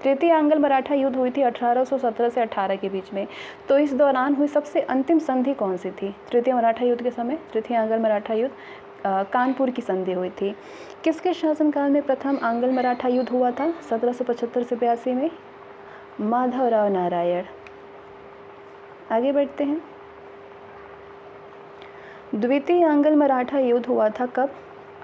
तृतीय आंग्ल मराठा युद्ध हुई थी 1817 से 18 के बीच में। तो इस दौरान हुई सबसे अंतिम संधि कौन सी थी? तृतीय मराठा युद्ध के समय तृतीय आंग्ल मराठा युद्ध कानपुर की संधि हुई थी। किसके शासनकाल में प्रथम आंग्ल मराठा युद्ध हुआ था? 1775 से 82 में। माधवराव नारायण। आगे बढ़ते हैं। द्वितीय आंग्ल मराठा युद्ध हुआ था कब?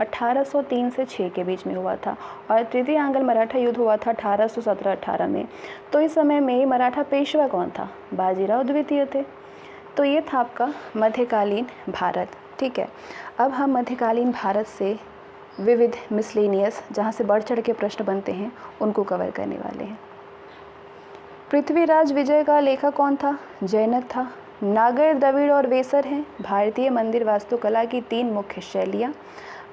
1803 से 6 के बीच में हुआ था। और तृतीय आंग्ल मराठा युद्ध हुआ था 1817-18 में। तो इस समय में मराठा पेशवा कौन था? बाजीराव द्वितीय थे। तो ये था आपका मध्यकालीन भारत। ठीक है, अब हम मध्यकालीन भारत से विविध मिसलेनियस जहाँ से बढ़ चढ़ के प्रश्न बनते हैं उनको कवर करने वाले हैं। पृथ्वीराज विजय का लेखक कौन था? जैनक था। नागर, द्रविड़ और वेसर हैं भारतीय मंदिर वास्तुकला की 3 मुख्य शैलियाँ।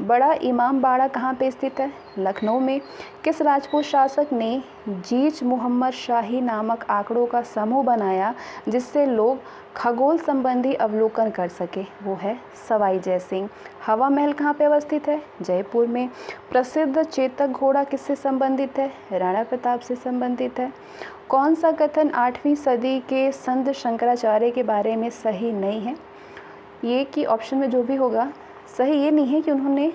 बड़ा इमाम बाड़ा कहाँ पे स्थित है? लखनऊ में। किस राजपूत शासक ने जीच मुहम्मद शाही नामक आंकड़ों का समूह बनाया जिससे लोग खगोल संबंधी अवलोकन कर सके? वो है सवाई जय सिंह। हवा महल कहाँ पे अवस्थित है? जयपुर में। प्रसिद्ध चेतक घोड़ा किससे संबंधित है? राणा प्रताप से संबंधित है। कौन सा कथन 8वीं सदी के संत शंकराचार्य के बारे में सही नहीं है? ये कि ऑप्शन में जो भी होगा सही ये नहीं है कि उन्होंने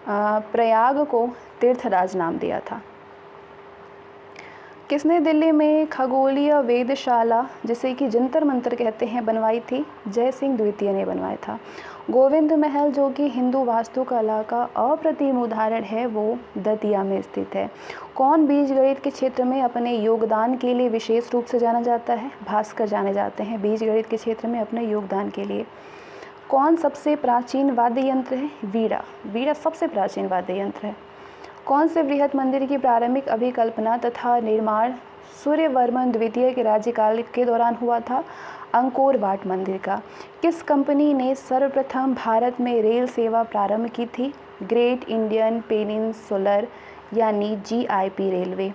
प्रयाग को तीर्थराज नाम दिया था। किसने दिल्ली में खगोलीय वेधशाला जिसे कि जंतर मंतर कहते हैं बनवाई थी? जय सिंह द्वितीय ने बनवाया था। गोविंद महल जो कि हिंदू वास्तुकला का अप्रतिम उदाहरण है वो दतिया में स्थित है। कौन बीजगणित के क्षेत्र में अपने योगदान के लिए विशेष रूप से जाना जाता है? भास्कर जाने जाते हैं बीजगणित के क्षेत्र में अपने योगदान के लिए। कौन सबसे प्राचीन वाद्य यंत्र है? वीणा। वीणा सबसे प्राचीन वाद्य यंत्र है। कौन से बृहत मंदिर की प्रारंभिक अभिकल्पना तथा निर्माण सूर्यवर्मन द्वितीय के राज्यकाल के दौरान हुआ था? अंकोर वाट मंदिर का। किस कंपनी ने सर्वप्रथम भारत में रेल सेवा प्रारंभ की थी? ग्रेट इंडियन पेनिनसुलर यानी GIP रेलवे।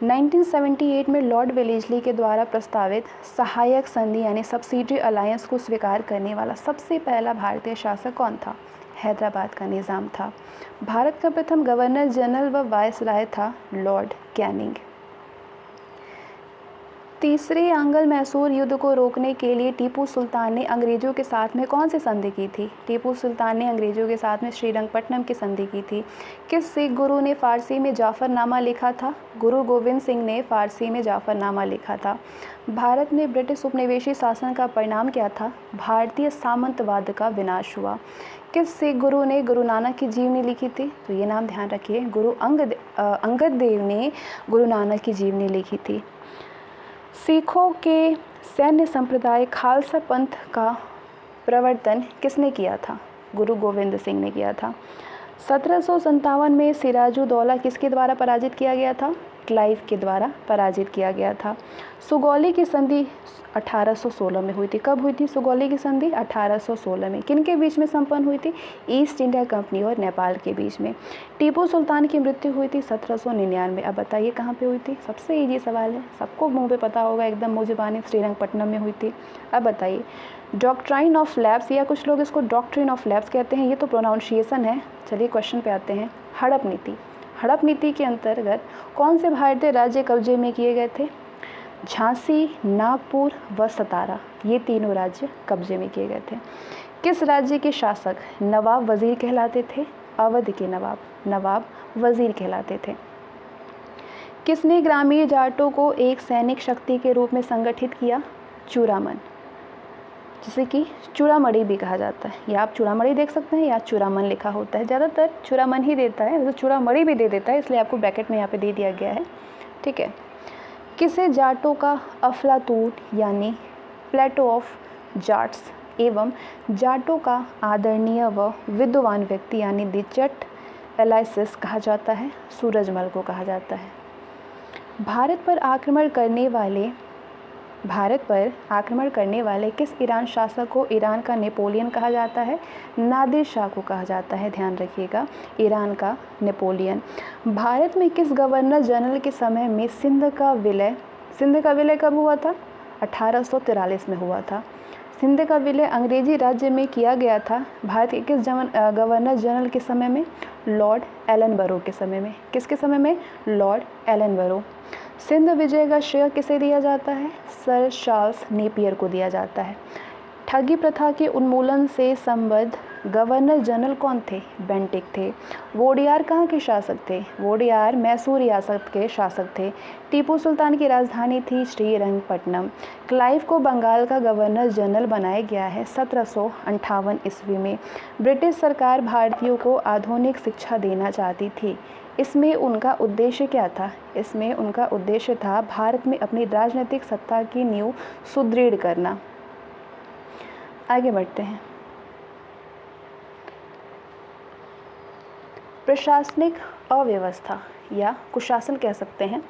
1978 में लॉर्ड वेलेस्ली के द्वारा प्रस्तावित सहायक संधि यानी सब्सिडी अलायंस को स्वीकार करने वाला सबसे पहला भारतीय शासक कौन था? हैदराबाद का निज़ाम था। भारत का प्रथम गवर्नर जनरल व वायसराय था लॉर्ड कैनिंग। तीसरे आंग्ल मैसूर युद्ध को रोकने के लिए टीपू सुल्तान ने अंग्रेजों के साथ में कौन सी संधि की थी? टीपू सुल्तान ने अंग्रेजों के साथ में श्रीरंगपट्टनम की संधि की थी। किस सिख गुरु ने फारसी में जाफरनामा लिखा था? गुरु गोविंद सिंह ने फारसी में जाफरनामा लिखा था। भारत में ब्रिटिश उपनिवेशी शासन का परिणाम क्या था? भारतीय सामंतवाद का विनाश हुआ। किस सिख गुरु ने गुरु नानक की जीवनी लिखी थी? तो ये नाम ध्यान रखिए, गुरु अंगद देव ने गुरु नानक की जीवनी लिखी थी। सिखों के सैन्य संप्रदाय खालसा पंथ का प्रवर्तन किसने किया था? गुरु गोविंद सिंह ने किया था। 1757 में सिराजुद्दौला किसके द्वारा पराजित किया गया था? क्लाइव के द्वारा पराजित किया गया था। सुगौली की संधि 1816 में हुई थी। कब हुई थी सुगौली की संधि? 1816 में। किनके बीच में संपन्न हुई थी? ईस्ट इंडिया कंपनी और नेपाल के बीच में। टीपू सुल्तान की मृत्यु हुई थी 1799। अब बताइए कहाँ पे हुई थी? सबसे इजी सवाल है, सबको मुंह पे पता होगा एकदम मुंह-ज़बानी, श्रीरंगपट्टनम में हुई थी। अब बताइए डॉक्ट्राइन ऑफ लैप्स, या कुछ लोग इसको डॉक्ट्रिन ऑफ लैप्स कहते हैं, ये तो प्रोनाउंसिएशन है। चलिए क्वेश्चन पे आते हैं। हड़प नीति, हड़प नीति के अंतर्गत कौन से भारतीय राज्य कब्जे में किए गए थे? झांसी, नागपुर व सतारा, ये तीनों राज्य कब्जे में किए गए थे। किस राज्य के शासक नवाब वजीर कहलाते थे? अवध के नवाब वजीर कहलाते थे। किसने ग्रामीण जाटों को एक सैनिक शक्ति के रूप में संगठित किया? चूड़ामन, जिसे कि चूड़ामणि भी कहा जाता है। या आप चूड़ामणि देख सकते हैं या चूड़ामन लिखा होता है, ज़्यादातर चूड़ामन ही देता है, वैसे चूड़ामणि भी दे देता है, इसलिए आपको ब्रैकेट में यहाँ पे दे दिया गया है। ठीक है। किसे जाटों का अफलातून यानी प्लेटो ऑफ जाट्स एवं जाटों का आदरणीय व विद्वान व्यक्ति यानी द जट एलाइसिस कहा जाता है? सूरजमल को कहा जाता है। भारत पर आक्रमण करने वाले किस ईरान शासक को ईरान का नेपोलियन कहा जाता है? नादिर शाह को कहा जाता है, ध्यान रखिएगा, ईरान का नेपोलियन। भारत में किस गवर्नर जनरल के समय में सिंध का विलय कब हुआ था? 1843 में हुआ था। सिंध का विलय अंग्रेजी राज्य में किया गया था भारत के किस गवर्नर जनरल के समय में? लॉर्ड एलनबरो के समय में। किसके समय में? Lord Ellenborough. सिंध विजय का श्रेय किसे दिया जाता है? सर चार्ल्स नेपियर को दिया जाता है। ठगी प्रथा के उन्मूलन से संबद्ध गवर्नर जनरल कौन थे? बेंटिक थे। वोडियार कहाँ के शासक थे? वोडियार मैसूर रियासत के शासक थे। टीपू सुल्तान की राजधानी थी श्रीरंगपट्टनम। क्लाइव को बंगाल का गवर्नर जनरल बनाया गया है 1758 ईस्वी में। ब्रिटिश सरकार भारतीयों को आधुनिक शिक्षा देना चाहती थी। इसमें उनका उद्देश्य क्या था? इसमें उनका उद्देश्य था भारत में अपनी राजनीतिक सत्ता की नींव सुदृढ़ करना। आगे बढ़ते हैं। प्रशासनिक अव्यवस्था या कुशासन कह सकते हैं।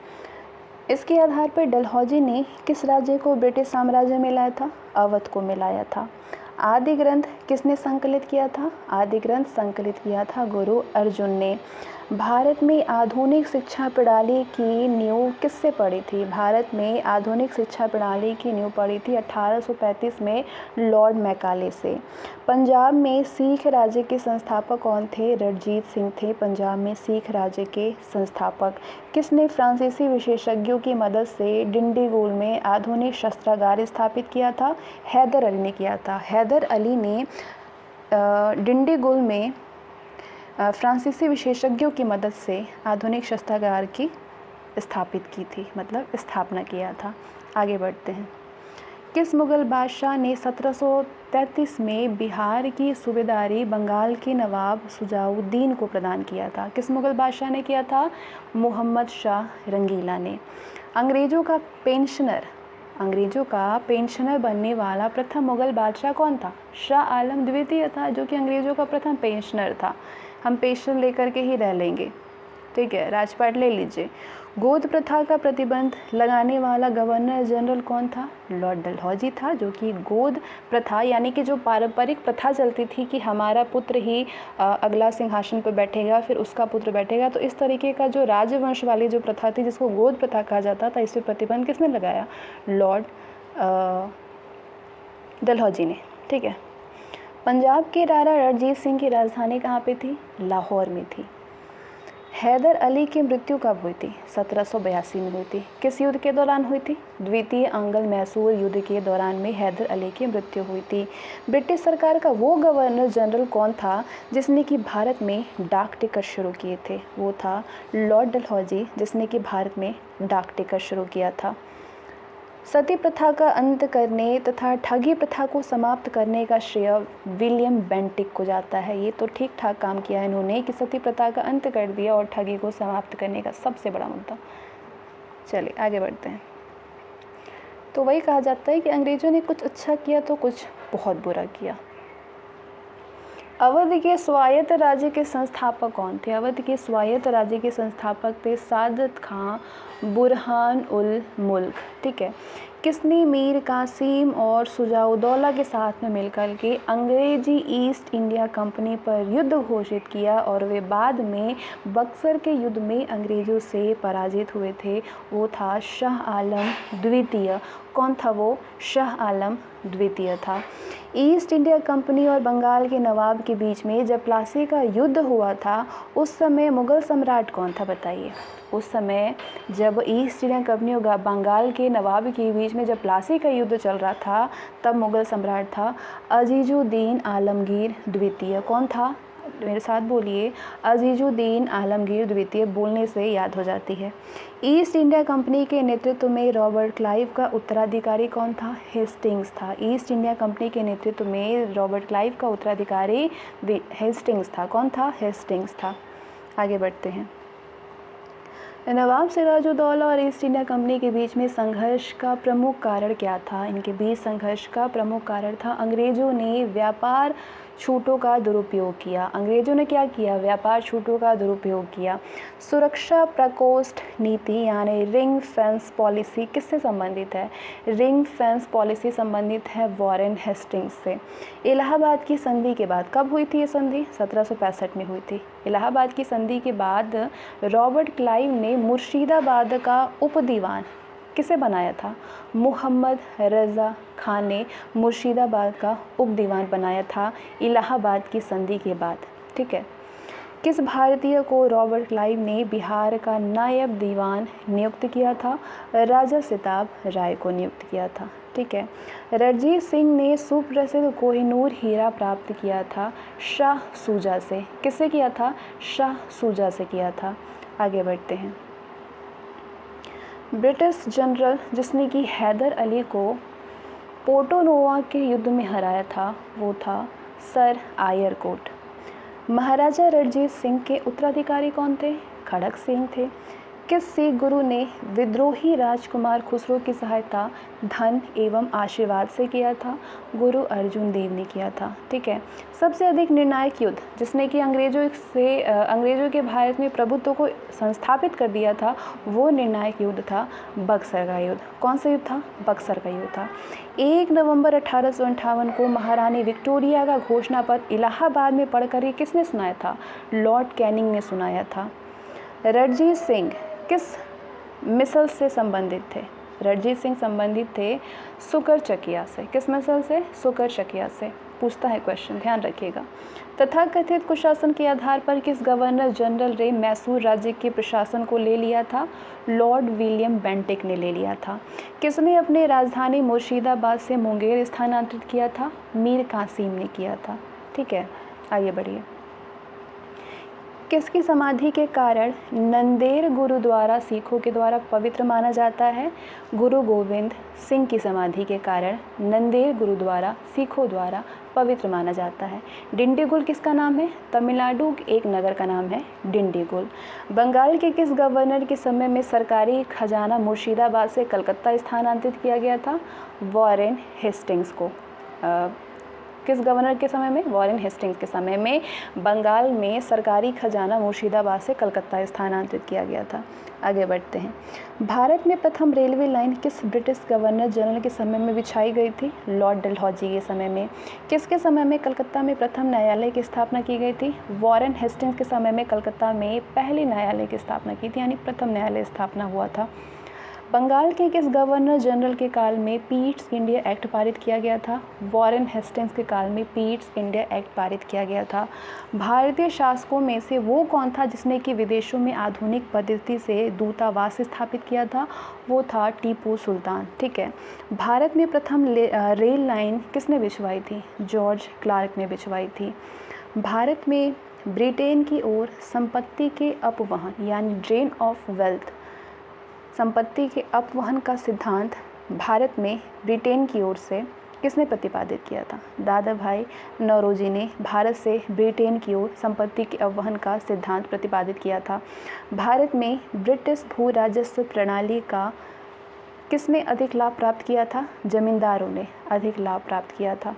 इसके आधार पर डलहौजी ने किस राज्य को ब्रिटिश साम्राज्य में लाया था? अवध को मिलाया था। आदि ग्रंथ किसने संकलित किया था? आदि ग्रंथ संकलित किया था गुरु अर्जुन ने। भारत में आधुनिक शिक्षा प्रणाली की नींव किससे पड़ी थी? भारत में आधुनिक शिक्षा प्रणाली की नींव पड़ी थी 1835 में लॉर्ड मैकाले से। पंजाब में सिख राज्य के संस्थापक कौन थे? रणजीत सिंह थे पंजाब में सिख राज्य के संस्थापक। किसने फ्रांसीसी विशेषज्ञों की मदद से डिंडीगुल में आधुनिक शस्त्रागार स्थापित किया था? हैदर अली ने किया था। हैदर अली ने डिंडीगुल में फ्रांसीसी विशेषज्ञों की मदद से आधुनिक शस्त्रागार की स्थापित की थी, मतलब स्थापना किया था। आगे बढ़ते हैं। किस मुग़ल बादशाह ने 1733 में बिहार की सूबेदारी बंगाल के नवाब सुजाउद्दीन को प्रदान किया था? किस मुग़ल बादशाह ने किया था? मोहम्मद शाह रंगीला ने। अंग्रेज़ों का पेंशनर बनने वाला प्रथम मुग़ल बादशाह कौन था? शाह आलम द्वितीय था, जो कि अंग्रेज़ों का प्रथम पेंशनर था। हम पेंशन लेकर के ही रह लेंगे, ठीक है, राजपाट ले लीजिए। गोद प्रथा का प्रतिबंध लगाने वाला गवर्नर जनरल कौन था? लॉर्ड डलहौजी था, जो कि गोद प्रथा यानी कि जो पारंपरिक प्रथा चलती थी कि हमारा पुत्र ही अगला सिंहासन पर बैठेगा, फिर उसका पुत्र बैठेगा, तो इस तरीके का जो राजवंश वाली जो प्रथा थी जिसको गोद प्रथा कहा जाता था, इस पर प्रतिबंध किसने लगाया? लॉर्ड डलहौजी ने। ठीक है। पंजाब के राजा रणजीत सिंह की राजधानी कहाँ पे थी? लाहौर में थी। हैदर अली की मृत्यु कब हुई थी? 1782 में हुई थी। किस युद्ध के दौरान हुई थी? द्वितीय अंगल मैसूर युद्ध के दौरान में हैदर अली की मृत्यु हुई थी। ब्रिटिश सरकार का वो गवर्नर जनरल कौन था जिसने कि भारत में डाक टिकट शुरू किए थे? वो था लॉर्ड डलहौजी, जिसने कि भारत में डाक टिकट शुरू किया था। सती प्रथा का अंत करने तथा ठगी प्रथा को समाप्त करने का श्रेय विलियम बेंटिक को जाता है। ये तो ठीक ठाक काम किया इन्होंने कि सती प्रथा का अंत कर दिया और ठगी को समाप्त करने का सबसे बड़ा मुद्दा। चलिए आगे बढ़ते हैं। तो वही कहा जाता है कि अंग्रेज़ों ने कुछ अच्छा किया तो कुछ बहुत बुरा किया। अवध के स्वायत्त राज्य के संस्थापक कौन थे? अवध के स्वायत्त राज्य के संस्थापक थे सादत खां बुरहान उल मुल्क। ठीक है। किसने मीर कासिम और सुजाउद्दौला के साथ में मिलकर के अंग्रेजी ईस्ट इंडिया कंपनी पर युद्ध घोषित किया और वे बाद में बक्सर के युद्ध में अंग्रेज़ों से पराजित हुए थे? वो था शाह आलम द्वितीय। कौन था वो? शाह आलम द्वितीय था। ईस्ट इंडिया कंपनी और बंगाल के नवाब के बीच में जब प्लासी का युद्ध हुआ था उस समय मुग़ल सम्राट कौन था? बताइए। उस समय जब ईस्ट इंडिया कंपनी और बंगाल के नवाब के बीच में जब प्लासी का युद्ध चल रहा था तब मुग़ल सम्राट था अजीजुद्दीन आलमगीर द्वितीय। कौन था? मेरे साथ बोलिए, अजीजुद्दीन आलमगीर द्वितीय। बोलने से याद हो जाती है। ईस्ट इंडिया कंपनी के नेतृत्व में रॉबर्ट क्लाइव का उत्तराधिकारी कौन था? हेस्टिंग्स था। ईस्ट इंडिया कंपनी के नेतृत्व में रॉबर्ट क्लाइव का उत्तराधिकारी हेस्टिंग्स था। कौन था? हेस्टिंग्स था। आगे बढ़ते हैं। नवाब सिराजुद्दौला और ईस्ट इंडिया कंपनी के बीच में संघर्ष का प्रमुख कारण क्या था? इनके बीच संघर्ष का प्रमुख कारण था अंग्रेज़ों ने व्यापार छूटों का दुरुपयोग किया। अंग्रेज़ों ने क्या किया? व्यापार छूटों का दुरुपयोग किया। सुरक्षा प्रकोष्ठ नीति यानी रिंग फेंस पॉलिसी किससे संबंधित है? रिंग फेंस पॉलिसी संबंधित है वॉरेन हेस्टिंग्स से। इलाहाबाद की संधि के बाद, कब हुई थी ये संधि? 1765 में हुई थी। इलाहाबाद की संधि के बाद रॉबर्ट क्लाइव ने मुर्शिदाबाद का उपदीवान किसे बनाया था? मोहम्मद रज़ा खान ने मुर्शिदाबाद का उपदीवान बनाया था इलाहाबाद की संधि के बाद। ठीक है। किस भारतीय को रॉबर्ट क्लाइव ने बिहार का नायब दीवान नियुक्त किया था? राजा सिताब राय को नियुक्त किया था। ठीक है। रणजीत सिंह ने सुप्रसिद्ध कोहिनूर हीरा प्राप्त किया था शाह सूजा से। किससे किया था? शाह सूजा से किया था। आगे बढ़ते हैं। ब्रिटिश जनरल जिसने कि हैदर अली को पोर्टोनोवा के युद्ध में हराया था वो था सर आयर कोट। महाराजा रणजीत सिंह के उत्तराधिकारी कौन थे? खड़क सिंह थे। किस सिख गुरु ने विद्रोही राजकुमार खुसरो की सहायता धन एवं आशीर्वाद से किया था? गुरु अर्जुन देव ने किया था। ठीक है। सबसे अधिक निर्णायक युद्ध जिसने कि अंग्रेज़ों के भारत में प्रभुत्व को संस्थापित कर दिया था वो निर्णायक युद्ध था बक्सर का युद्ध। कौन सा युद्ध था? बक्सर का युद्ध था। 1 नवंबर 1858 को महारानी विक्टोरिया का घोषणा पत्र इलाहाबाद में पढ़कर ही किसने सुनाया था? लॉर्ड कैनिंग ने सुनाया था। रणजीत सिंह किस मिसल से संबंधित थे? रणजीत सिंह संबंधित थे सुकर चकिया से। किस मिसल से? सुकर चकिया से। पूछता है क्वेश्चन, ध्यान रखिएगा। तथाकथित कुशासन के आधार पर किस गवर्नर जनरल ने मैसूर राज्य के प्रशासन को ले लिया था? लॉर्ड विलियम बेंटिक ने ले लिया था। किसने अपनी राजधानी मुर्शिदाबाद से मुंगेर स्थानांतरित किया था? मीर कासिम ने किया था। ठीक है। आगे बढ़िए। किसकी समाधि के कारण नंदेड़ गुरुद्वारा सिखों के द्वारा पवित्र माना जाता है? गुरु गोविंद सिंह की समाधि के कारण नंदेड़ गुरुद्वारा सिखों द्वारा पवित्र माना जाता है। डिंडीगुल किसका नाम है? तमिलनाडु के एक नगर का नाम है डिंडीगुल। बंगाल के किस गवर्नर के समय में सरकारी खजाना मुर्शिदाबाद से कलकत्ता स्थानांतरित किया गया था? वॉरेन हेस्टिंग्स को। किस गवर्नर के समय में? वॉरेन हेस्टिंग्स के समय में बंगाल में सरकारी खजाना मुर्शिदाबाद से कलकत्ता स्थानांतरित किया गया था। आगे बढ़ते हैं। भारत में प्रथम रेलवे लाइन किस ब्रिटिश गवर्नर जनरल के समय में बिछाई गई थी? लॉर्ड डलहौजी के समय में। किसके समय में कलकत्ता में प्रथम न्यायालय की स्थापना की गई थी? वॉरेन हेस्टिंग्स के समय में कलकत्ता में पहले न्यायालय की स्थापना की थी, यानी प्रथम न्यायालय स्थापना हुआ था। बंगाल के किस गवर्नर जनरल के काल में पीट्स इंडिया एक्ट पारित किया गया था? वॉरेन हेस्टिंग्स के काल में पीट्स इंडिया एक्ट पारित किया गया था। भारतीय शासकों में से वो कौन था जिसने कि विदेशों में आधुनिक पद्धति से दूतावास स्थापित किया था? वो था टीपू सुल्तान। ठीक है। भारत में प्रथम रेल लाइन किसने बिछवाई थी? जॉर्ज क्लार्क ने बिछवाई थी। भारत में ब्रिटेन की ओर संपत्ति के अपवहन यानी ड्रेन ऑफ वेल्थ, संपत्ति के अपवहन का सिद्धांत भारत में ब्रिटेन की ओर से किसने प्रतिपादित किया था? दादा भाई नौरोजी ने भारत से ब्रिटेन की ओर संपत्ति के अपवहन का सिद्धांत प्रतिपादित किया था। भारत में ब्रिटिश भू राजस्व प्रणाली का किसने अधिक लाभ प्राप्त किया था? जमींदारों ने अधिक लाभ प्राप्त किया था।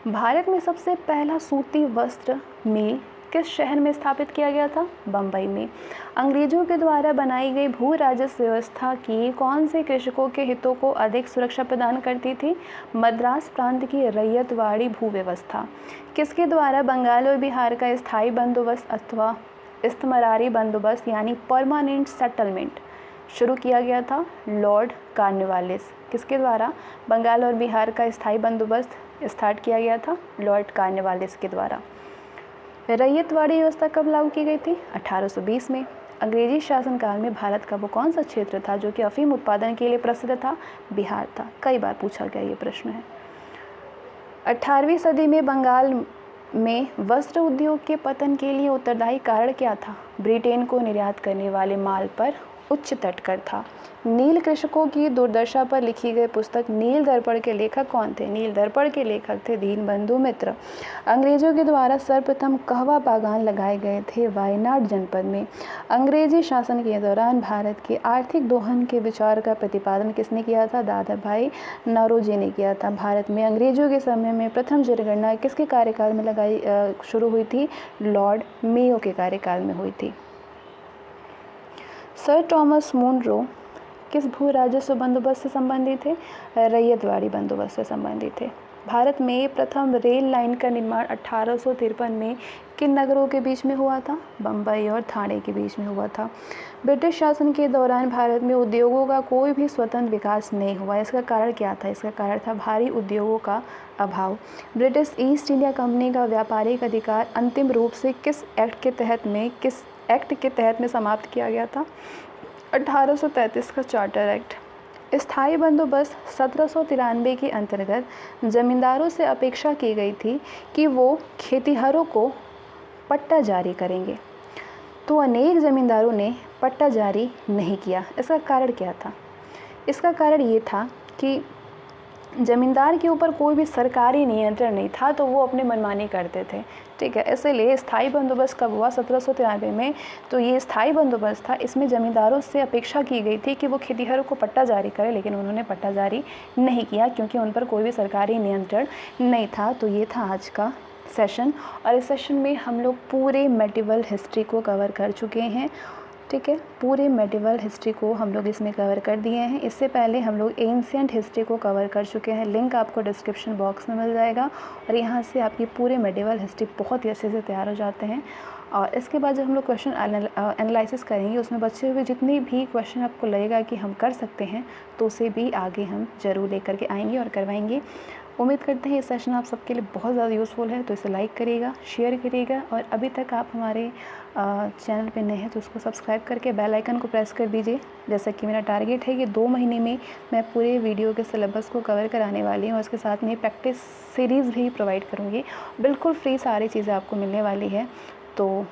भारत में सबसे पहला सूती वस्त्र मिल किस शहर में स्थापित किया गया था? बम्बई में। अंग्रेजों के द्वारा बनाई गई भू राजस्व व्यवस्था की कौन से कृषकों के हितों को अधिक सुरक्षा प्रदान करती थी? मद्रास प्रांत की रैयतवाड़ी भू व्यवस्था। किसके द्वारा बंगाल और बिहार का स्थायी बंदोबस्त अथवा इस्तमरारी बंदोबस्त यानी परमानेंट सेटलमेंट शुरू किया गया था? Lord Cornwallis. किसके द्वारा बंगाल और बिहार का स्थायी बंदोबस्त स्टार्ट किया गया था? लॉर्ड कॉर्नवालिस के द्वारा। रैयतवाड़ी व्यवस्था कब लागू की गई थी? 1820 में। अंग्रेजी शासनकाल में भारत का वो कौन सा क्षेत्र था जो कि अफीम उत्पादन के लिए प्रसिद्ध था? बिहार था। कई बार पूछा गया ये प्रश्न है। 18वीं सदी में बंगाल में वस्त्र उद्योग के पतन के लिए उत्तरदायी कारण क्या था? ब्रिटेन को निर्यात करने वाले माल पर उच्च तटकर था। नील कृषकों की दुर्दशा पर लिखी गई पुस्तक नील दर्पण के लेखक कौन थे? नील दर्पण के लेखक थे दीनबंधु मित्र। अंग्रेजों के द्वारा सर्वप्रथम कहवा बागान लगाए गए थे वायनाड जनपद में। अंग्रेजी शासन के दौरान भारत के आर्थिक दोहन के विचार का प्रतिपादन किसने किया था? दादा भाई नौरोजी ने किया था। भारत में अंग्रेजों के समय में प्रथम जनगणना किसके कार्यकाल में शुरू हुई थी? लॉर्ड मेयो के कार्यकाल में हुई थी। सर थॉमस मुनरो किस भू राजस्व बंदोबस्त से संबंधित थे? रैयतवाड़ी बंदोबस्त से संबंधित थे। भारत में प्रथम रेल लाइन का निर्माण 1853 में किन नगरों के बीच में हुआ था? बम्बई और ठाणे के बीच में हुआ था। ब्रिटिश शासन के दौरान भारत में उद्योगों का कोई भी स्वतंत्र विकास नहीं हुआ। इसका कारण क्या था? इसका कारण था भारी उद्योगों का अभाव। ब्रिटिश ईस्ट इंडिया कंपनी का व्यापारिक अधिकार अंतिम रूप से किस एक्ट के तहत में समाप्त किया गया था? 1833 का चार्टर एक्ट। स्थायी बंदोबस्त 1793 के अंतर्गत जमींदारों से अपेक्षा की गई थी कि वो खेतिहरों को पट्टा जारी करेंगे, तो अनेक जमींदारों ने पट्टा जारी नहीं किया। इसका कारण क्या था? इसका कारण ये था कि जमींदार के ऊपर कोई भी सरकारी नियंत्रण नहीं था, तो वो अपने मनमानी करते थे। ठीक है, इसलिए स्थायी बंदोबस्त कब हुआ? 1793 में। तो ये स्थायी बंदोबस्त था, इसमें ज़मींदारों से अपेक्षा की गई थी कि वो खेतिहरों को पट्टा जारी करें, लेकिन उन्होंने पट्टा जारी नहीं किया क्योंकि उन पर कोई भी सरकारी नियंत्रण नहीं था। तो ये था आज का सेशन, और इस सेशन में हम लोग पूरे मेडिवल हिस्ट्री को कवर कर चुके हैं। ठीक है, पूरे मेडिवल हिस्ट्री को हम लोग इसमें कवर कर दिए हैं। इससे पहले हम लोग एंशिएंट हिस्ट्री को कवर कर चुके हैं। लिंक आपको डिस्क्रिप्शन बॉक्स में मिल जाएगा, और यहाँ से आपकी पूरे मेडिवल हिस्ट्री बहुत ही अच्छे से तैयार हो जाते हैं। और इसके बाद जब हम लोग क्वेश्चन एनालिसिस करेंगे, उसमें बचे हुए जितने भी क्वेश्चन आपको लगेगा कि हम कर सकते हैं, तो उसे भी आगे हम ज़रूर लेकर के आएंगे और करवाएंगे। उम्मीद करते हैं ये सेशन आप सबके लिए बहुत ज़्यादा यूज़फुल है, तो इसे लाइक करिएगा, शेयर करिएगा, और अभी तक आप हमारे चैनल पे नए हैं तो उसको सब्सक्राइब करके बेल आइकन को प्रेस कर दीजिए। जैसा कि मेरा टारगेट है कि 2 महीने में मैं पूरे वीडियो के सिलेबस को कवर कराने वाली हूँ, उसके साथ में प्रैक्टिस सीरीज़ भी प्रोवाइड करूँगी। बिल्कुल फ्री सारी चीज़ें आपको मिलने वाली है, तो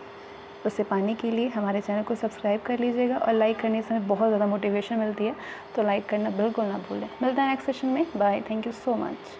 उसे पाने के लिए हमारे चैनल को सब्सक्राइब कर लीजिएगा, और लाइक करने से हमें बहुत ज़्यादा मोटिवेशन मिलती है, तो लाइक करना बिल्कुल ना भूलें। मिलता है नेक्स्ट सेशन में। Bye, thank you so much.